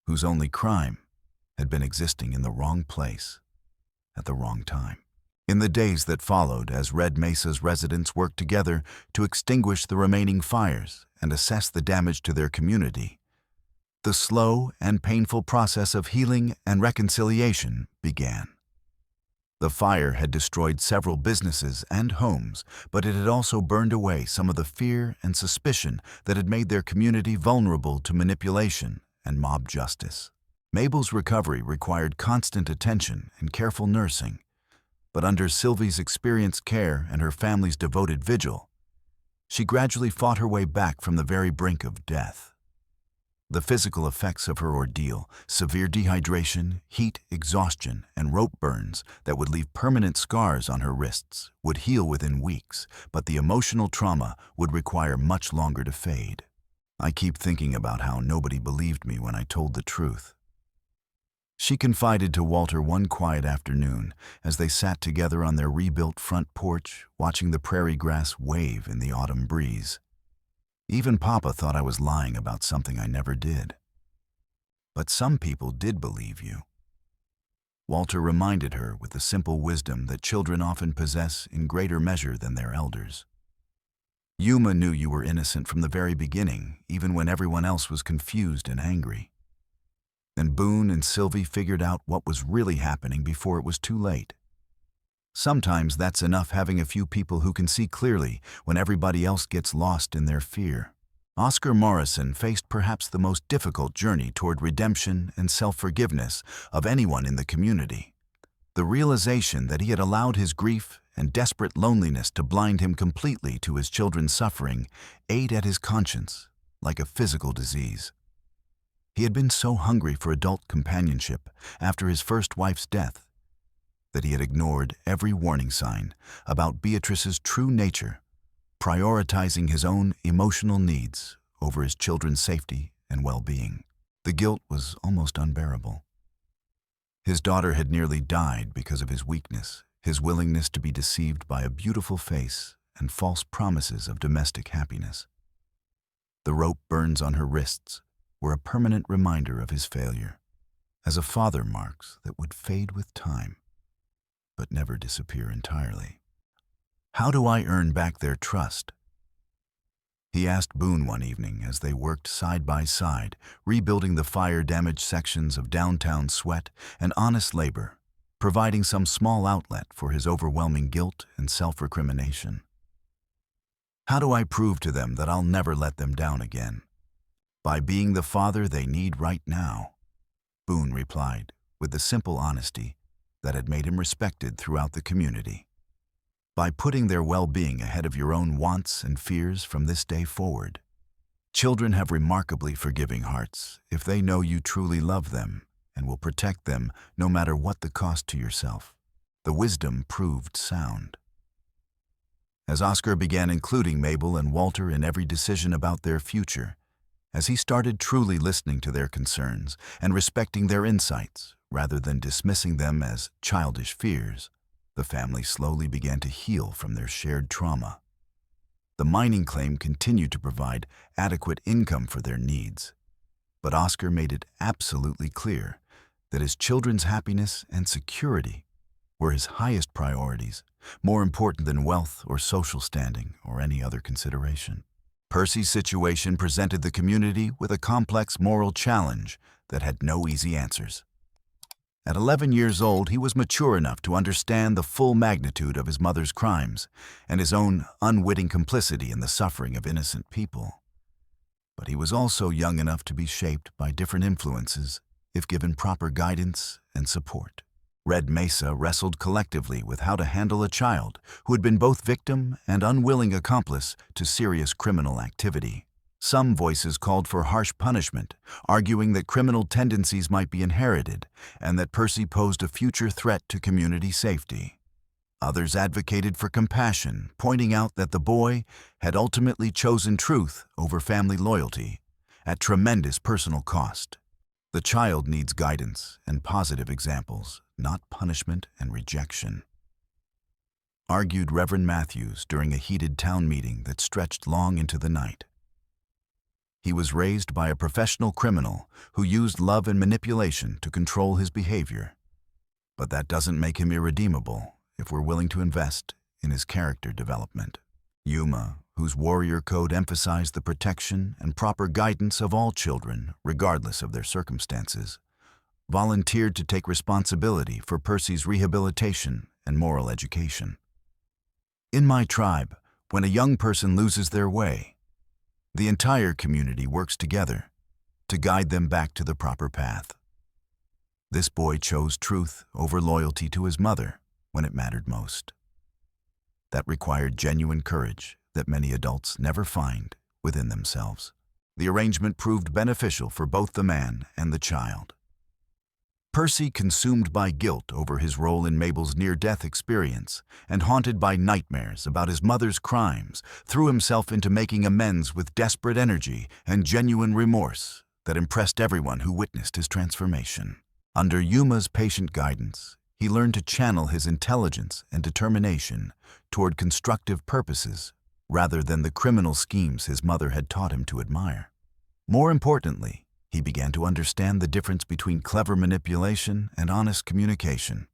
Speaker 1: whose only crime had been existing in the wrong place at the wrong time. In the days that followed, as Red Mesa's residents worked together to extinguish the remaining fires and assess the damage to their community, the slow and painful process of healing and reconciliation began. The fire had destroyed several businesses and homes, but it had also burned away some of the fear and suspicion that had made their community vulnerable to manipulation and mob justice. Mabel's recovery required constant attention and careful nursing, but under Sylvie's experienced care and her family's devoted vigil, she gradually fought her way back from the very brink of death. The physical effects of her ordeal, severe dehydration, heat, exhaustion, and rope burns that would leave permanent scars on her wrists, would heal within weeks, but the emotional trauma would require much longer to fade. "I keep thinking about how nobody believed me when I told the truth," she confided to Walter one quiet afternoon as they sat together on their rebuilt front porch, watching the prairie grass wave in the autumn breeze. "Even Papa thought I was lying about something I never did. But some people did believe you." Walter reminded her with the simple wisdom that children often possess in greater measure than their elders. "Yuma knew you were innocent from the very beginning, even when everyone else was confused and angry. And Boone and Sylvie figured out what was really happening before it was too late. Sometimes that's enough, having a few people who can see clearly when everybody else gets lost in their fear." Oscar Morrison faced perhaps the most difficult journey toward redemption and self-forgiveness of anyone in the community. The realization that he had allowed his grief and desperate loneliness to blind him completely to his children's suffering ate at his conscience like a physical disease. He had been so hungry for adult companionship after his first wife's death that he had ignored every warning sign about Beatrice's true nature, prioritizing his own emotional needs over his children's safety and well-being. The guilt was almost unbearable. His daughter had nearly died because of his weakness, his willingness to be deceived by a beautiful face and false promises of domestic happiness. The rope burns on her wrists were a permanent reminder of his failure, as a father marks that would fade with time, but never disappear entirely. "How do I earn back their trust?" he asked Boone one evening as they worked side by side, rebuilding the fire-damaged sections of downtown Sweat and honest labor, providing some small outlet for his overwhelming guilt and self-recrimination. "How do I prove to them that I'll never let them down again?" "By being the father they need right now," Boone replied, with the simple honesty that had made him respected throughout the community. by putting their well-being ahead of your own wants and fears from this day forward. Children have remarkably forgiving hearts if they know you truly love them and will protect them no matter what the cost to yourself. The wisdom proved sound. As Oscar began including Mabel and Walter in every decision about their future, as he started truly listening to their concerns and respecting their insights rather than dismissing them as childish fears, the family slowly began to heal from their shared trauma. The mining claim continued to provide adequate income for their needs, but Oscar made it absolutely clear that his children's happiness and security were his highest priorities, more important than wealth or social standing or any other consideration. Percy's situation presented the community with a complex moral challenge that had no easy answers. At 11 years old, he was mature enough to understand the full magnitude of his mother's crimes and his own unwitting complicity in the suffering of innocent people. But he was also young enough to be shaped by different influences if given proper guidance and support. Red Mesa wrestled collectively with how to handle a child who had been both victim and unwilling accomplice to serious criminal activity. Some voices called for harsh punishment, arguing that criminal tendencies might be inherited and that Percy posed a future threat to community safety. Others advocated for compassion, pointing out that the boy had ultimately chosen truth over family loyalty, at tremendous personal cost. The child needs guidance and positive examples, not punishment and rejection, argued Reverend Matthews during a heated town meeting that stretched long into the night. He was raised by a professional criminal who used love and manipulation to control his behavior. But that doesn't make him irredeemable if we're willing to invest in his character development. Yuma, whose warrior code emphasized the protection and proper guidance of all children, regardless of their circumstances, volunteered to take responsibility for Percy's rehabilitation and moral education. In my tribe, when a young person loses their way, the entire community works together to guide them back to the proper path. This boy chose truth over loyalty to his mother when it mattered most. That required genuine courage that many adults never find within themselves. The arrangement proved beneficial for both the man and the child. Percy, consumed by guilt over his role in Mabel's near-death experience and haunted by nightmares about his mother's crimes, threw himself into making amends with desperate energy and genuine remorse that impressed everyone who witnessed his transformation. Under Yuma's patient guidance, he learned to channel his intelligence and determination toward constructive purposes rather than the criminal schemes his mother had taught him to admire. More importantly, he began to understand the difference between clever manipulation and honest communication,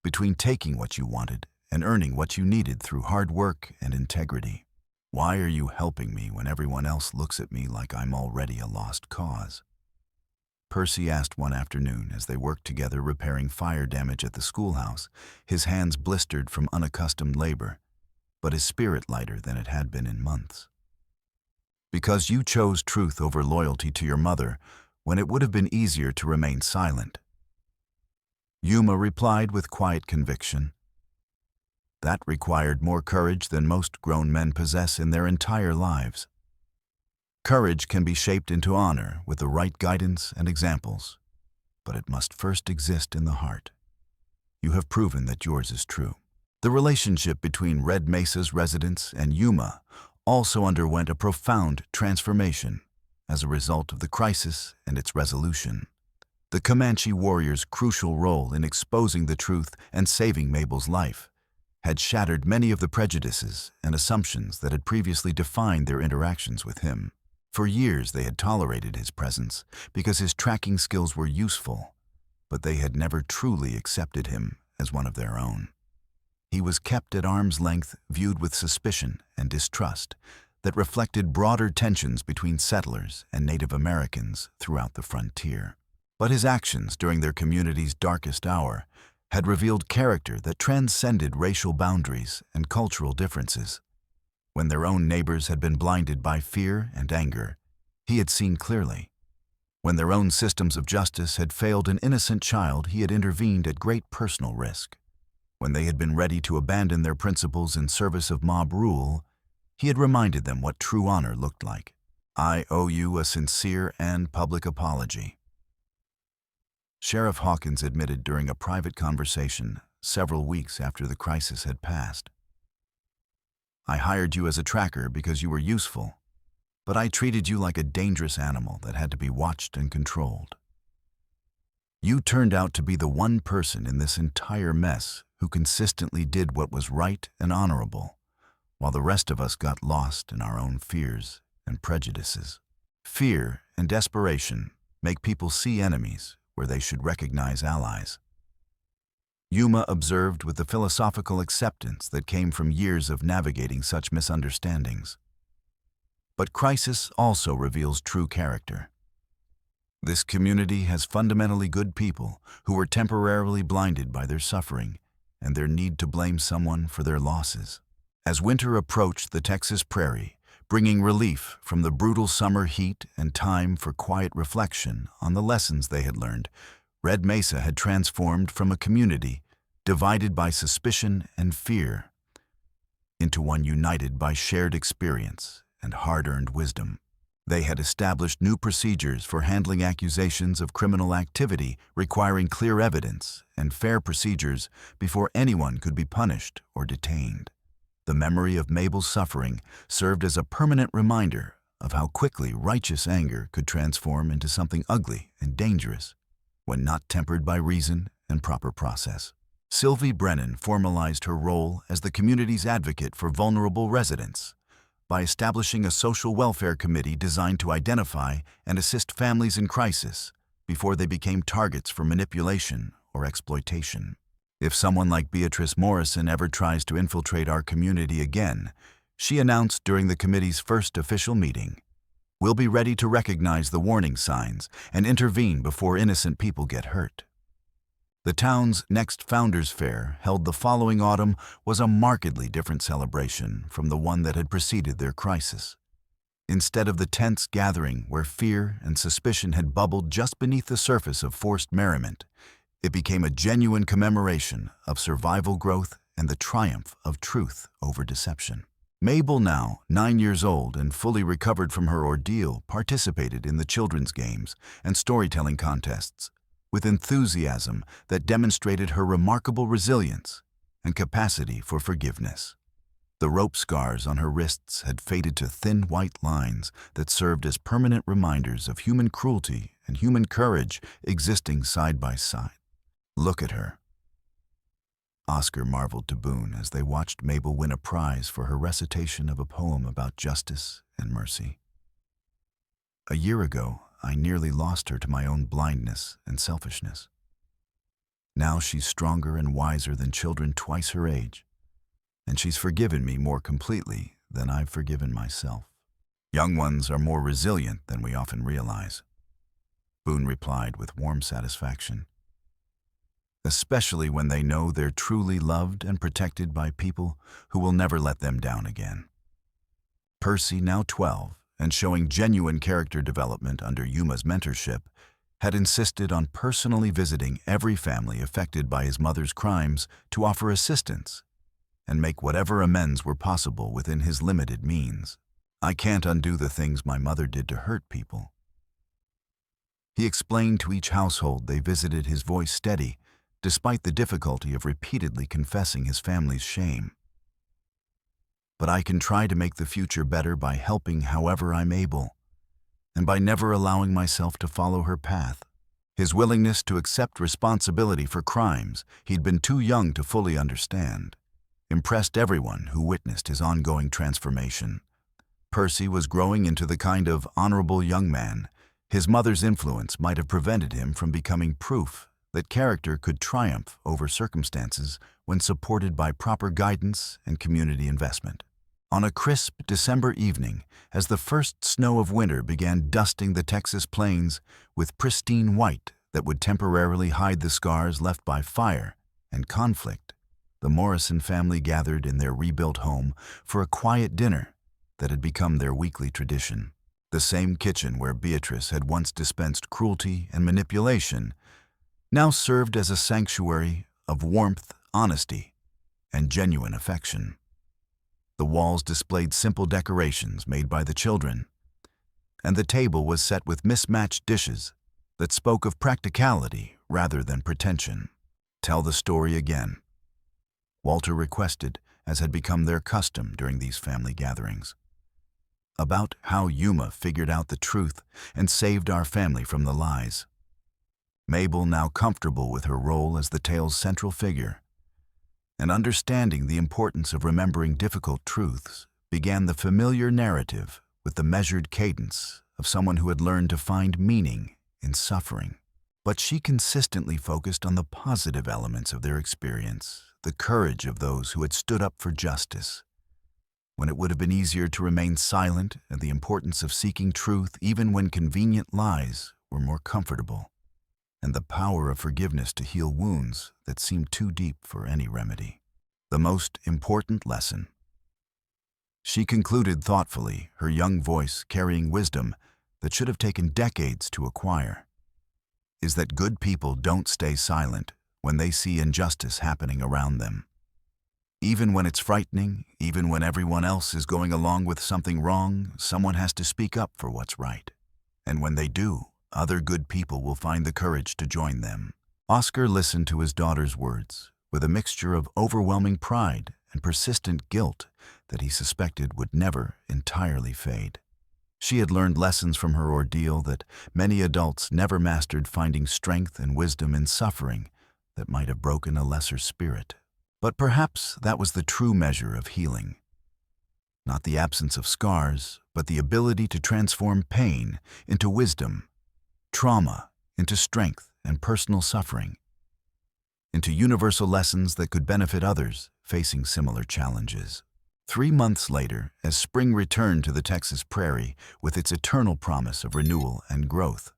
Speaker 1: between taking what you wanted and earning what you needed through hard work and integrity. Why are you helping me when everyone else looks at me like I'm already a lost cause? Percy asked one afternoon as they worked together repairing fire damage at the schoolhouse, his hands blistered from unaccustomed labor, but his spirit lighter than it had been in months. Because you chose truth over loyalty to your mother when it would have been easier to remain silent. Yuma replied with quiet conviction. That required more courage than most grown men possess in their entire lives. Courage can be shaped into honor with the right guidance and examples, but it must first exist in the heart. You have proven that yours is true. The relationship between Red Mesa's residents and Yuma also underwent a profound transformation as a result of the crisis and its resolution. The Comanche warrior's crucial role in exposing the truth and saving Mabel's life had shattered many of the prejudices and assumptions that had previously defined their interactions with him. For years they had tolerated his presence because his tracking skills were useful, but they had never truly accepted him as one of their own. He was kept at arm's length, viewed with suspicion and distrust that reflected broader tensions between settlers and Native Americans throughout the frontier. But his actions during their community's darkest hour had revealed character that transcended racial boundaries and cultural differences. When their own neighbors had been blinded by fear and anger, he had seen clearly. When their own systems of justice had failed an innocent child, he had intervened at great personal risk. When they had been ready to abandon their principles in service of mob rule, he had reminded them what true honor looked like. "I owe you a sincere and public apology," Sheriff Hawkins admitted during a private conversation several weeks after the crisis had passed. "I hired you as a tracker because you were useful, but I treated you like a dangerous animal that had to be watched and controlled. You turned out to be the one person in this entire mess who consistently did what was right and honorable, while the rest of us got lost in our own fears and prejudices. Fear and desperation make people see enemies where they should recognize allies." Yuma observed with the philosophical acceptance that came from years of navigating such misunderstandings. But crisis also reveals true character. This community has fundamentally good people who were temporarily blinded by their suffering and their need to blame someone for their losses. As winter approached the Texas prairie, bringing relief from the brutal summer heat and time for quiet reflection on the lessons they had learned, Red Mesa had transformed from a community divided by suspicion and fear into one united by shared experience and hard-earned wisdom. They had established new procedures for handling accusations of criminal activity requiring clear evidence and fair procedures before anyone could be punished or detained. The memory of Mabel's suffering served as a permanent reminder of how quickly righteous anger could transform into something ugly and dangerous when not tempered by reason and proper process. Sylvie Brennan formalized her role as the community's advocate for vulnerable residents by establishing a social welfare committee designed to identify and assist families in crisis before they became targets for manipulation or exploitation. If someone like Beatrice Morrison ever tries to infiltrate our community again, she announced during the committee's first official meeting, "We'll be ready to recognize the warning signs and intervene before innocent people get hurt." The town's next Founders Fair, held the following autumn, was a markedly different celebration from the one that had preceded their crisis. Instead of the tense gathering where fear and suspicion had bubbled just beneath the surface of forced merriment, it became a genuine commemoration of survival growth and the triumph of truth over deception. Mabel, now 9 years old and fully recovered from her ordeal, participated in the children's games and storytelling contests with enthusiasm that demonstrated her remarkable resilience and capacity for forgiveness. The rope scars on her wrists had faded to thin white lines that served as permanent reminders of human cruelty and human courage existing side by side. "Look at her," Oscar marveled to Boone as they watched Mabel win a prize for her recitation of a poem about justice and mercy. "A year ago, I nearly lost her to my own blindness and selfishness. Now she's stronger and wiser than children twice her age, and she's forgiven me more completely than I've forgiven myself." "Young ones are more resilient than we often realize," Boone replied with warm satisfaction, "especially when they know they're truly loved and protected by people who will never let them down again." Percy, now 12, and showing genuine character development under Yuma's mentorship, had insisted on personally visiting every family affected by his mother's crimes to offer assistance and make whatever amends were possible within his limited means. "I can't undo the things my mother did to hurt people," he explained to each household they visited, his voice steady, despite the difficulty of repeatedly confessing his family's shame. "But I can try to make the future better by helping however I'm able, and by never allowing myself to follow her path." His willingness to accept responsibility for crimes he'd been too young to fully understand impressed everyone who witnessed his ongoing transformation. Percy was growing into the kind of honorable young man his mother's influence might have prevented him from becoming proof that character could triumph over circumstances when supported by proper guidance and community investment. On a crisp December evening, as the first snow of winter began dusting the Texas plains with pristine white that would temporarily hide the scars left by fire and conflict, the Morrison family gathered in their rebuilt home for a quiet dinner that had become their weekly tradition. The same kitchen where Beatrice had once dispensed cruelty and manipulation now served as a sanctuary of warmth, honesty, and genuine affection. The walls displayed simple decorations made by the children, and the table was set with mismatched dishes that spoke of practicality rather than pretension. "Tell the story again," Walter requested, as had become their custom during these family gatherings. "About how Yuma figured out the truth and saved our family from the lies." Mabel, now comfortable with her role as the tale's central figure, and understanding the importance of remembering difficult truths, began the familiar narrative with the measured cadence of someone who had learned to find meaning in suffering. But she consistently focused on the positive elements of their experience, the courage of those who had stood up for justice, when it would have been easier to remain silent, and the importance of seeking truth even when convenient lies were more comfortable, and the power of forgiveness to heal wounds that seemed too deep for any remedy. The most important lesson, she concluded thoughtfully, her young voice carrying wisdom that should have taken decades to acquire, is that good people don't stay silent when they see injustice happening around them. Even when it's frightening, even when everyone else is going along with something wrong, someone has to speak up for what's right. And when they do, other good people will find the courage to join them. Oscar listened to his daughter's words with a mixture of overwhelming pride and persistent guilt that he suspected would never entirely fade. She had learned lessons from her ordeal that many adults never mastered, finding strength and wisdom in suffering that might have broken a lesser spirit. But perhaps that was the true measure of healing. Not the absence of scars, but the ability to transform pain into wisdom, trauma into strength, and personal suffering into universal lessons that could benefit others facing similar challenges. 3 months later, as spring returned to the Texas prairie with its eternal promise of renewal and growth,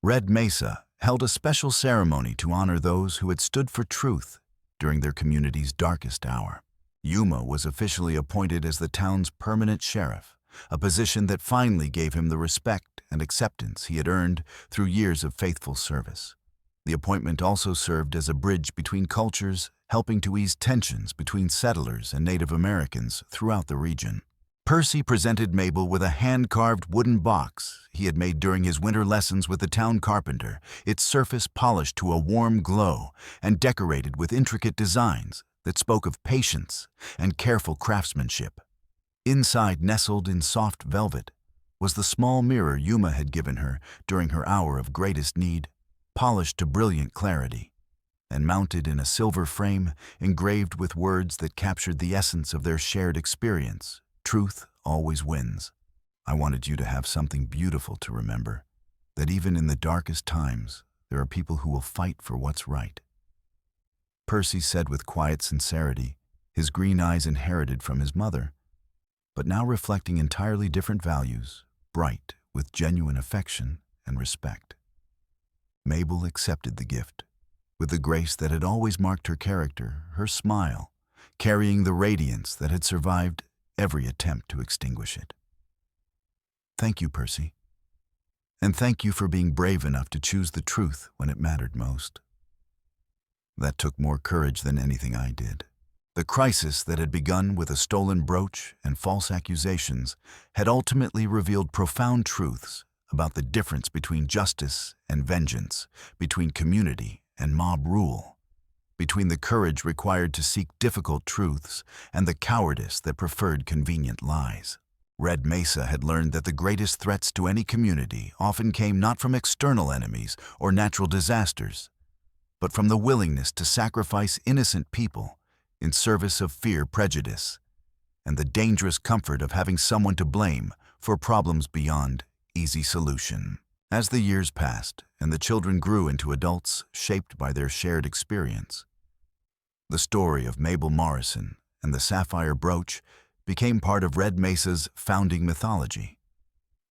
Speaker 1: Red Mesa held a special ceremony to honor those who had stood for truth during their community's darkest hour. Yuma was officially appointed as the town's permanent sheriff, a position that finally gave him the respect and acceptance he had earned through years of faithful service. The appointment also served as a bridge between cultures, helping to ease tensions between settlers and Native Americans throughout the region. Percy presented Mabel with a hand-carved wooden box he had made during his winter lessons with the town carpenter, its surface polished to a warm glow and decorated with intricate designs that spoke of patience and careful craftsmanship. Inside, nestled in soft velvet, was the small mirror Yuma had given her during her hour of greatest need, polished to brilliant clarity, and mounted in a silver frame engraved with words that captured the essence of their shared experience. "Truth always wins. I wanted you to have something beautiful to remember, that even in the darkest times, there are people who will fight for what's right," Percy said with quiet sincerity, his green eyes inherited from his mother, but now reflecting entirely different values, bright with genuine affection and respect. Mabel accepted the gift, with the grace that had always marked her character, her smile, carrying the radiance that had survived every attempt to extinguish it. "Thank you, Percy. And thank you for being brave enough to choose the truth when it mattered most. That took more courage than anything I did." The crisis that had begun with a stolen brooch and false accusations had ultimately revealed profound truths about the difference between justice and vengeance, between community and mob rule, between the courage required to seek difficult truths and the cowardice that preferred convenient lies. Red Mesa had learned that the greatest threats to any community often came not from external enemies or natural disasters, but from the willingness to sacrifice innocent people in service of fear, prejudice, and the dangerous comfort of having someone to blame for problems beyond easy solution. As the years passed and the children grew into adults shaped by their shared experience, the story of Mabel Morrison and the sapphire brooch became part of Red Mesa's founding mythology,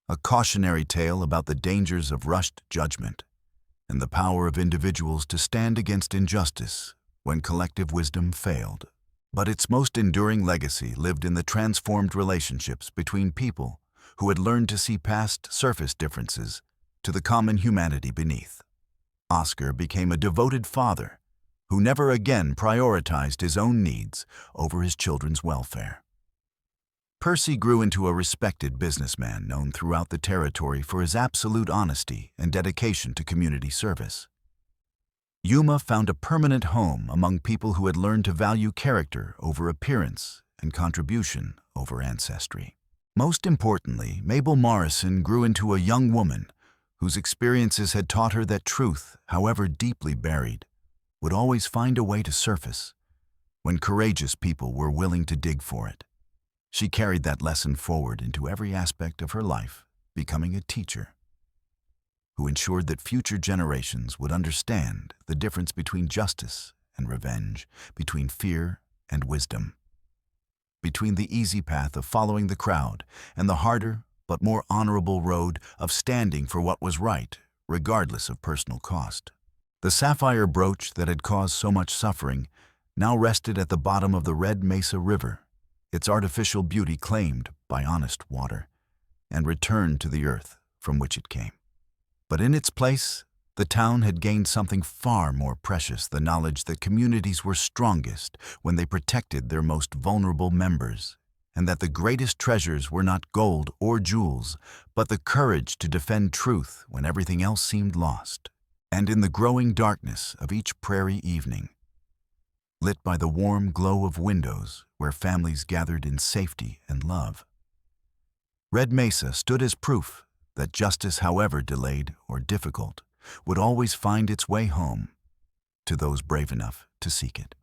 Speaker 1: a cautionary tale about the dangers of rushed judgment and the power of individuals to stand against injustice when collective wisdom failed. But its most enduring legacy lived in the transformed relationships between people who had learned to see past surface differences to the common humanity beneath. Oscar became a devoted father who never again prioritized his own needs over his children's welfare. Percy grew into a respected businessman known throughout the territory for his absolute honesty and dedication to community service. Yuma found a permanent home among people who had learned to value character over appearance and contribution over ancestry. Most importantly, Mabel Morrison grew into a young woman whose experiences had taught her that truth, however deeply buried, would always find a way to surface when courageous people were willing to dig for it. She carried that lesson forward into every aspect of her life, becoming a teacher who ensured that future generations would understand the difference between justice and revenge, between fear and wisdom, between the easy path of following the crowd and the harder but more honorable road of standing for what was right, regardless of personal cost. The sapphire brooch that had caused so much suffering now rested at the bottom of the Red Mesa River, its artificial beauty claimed by honest water, and returned to the earth from which it came. But in its place, the town had gained something far more precious, the knowledge that communities were strongest when they protected their most vulnerable members, and that the greatest treasures were not gold or jewels, but the courage to defend truth when everything else seemed lost. And in the growing darkness of each prairie evening, lit by the warm glow of windows where families gathered in safety and love, Red Mesa stood as proof that justice, however delayed or difficult, would always find its way home to those brave enough to seek it.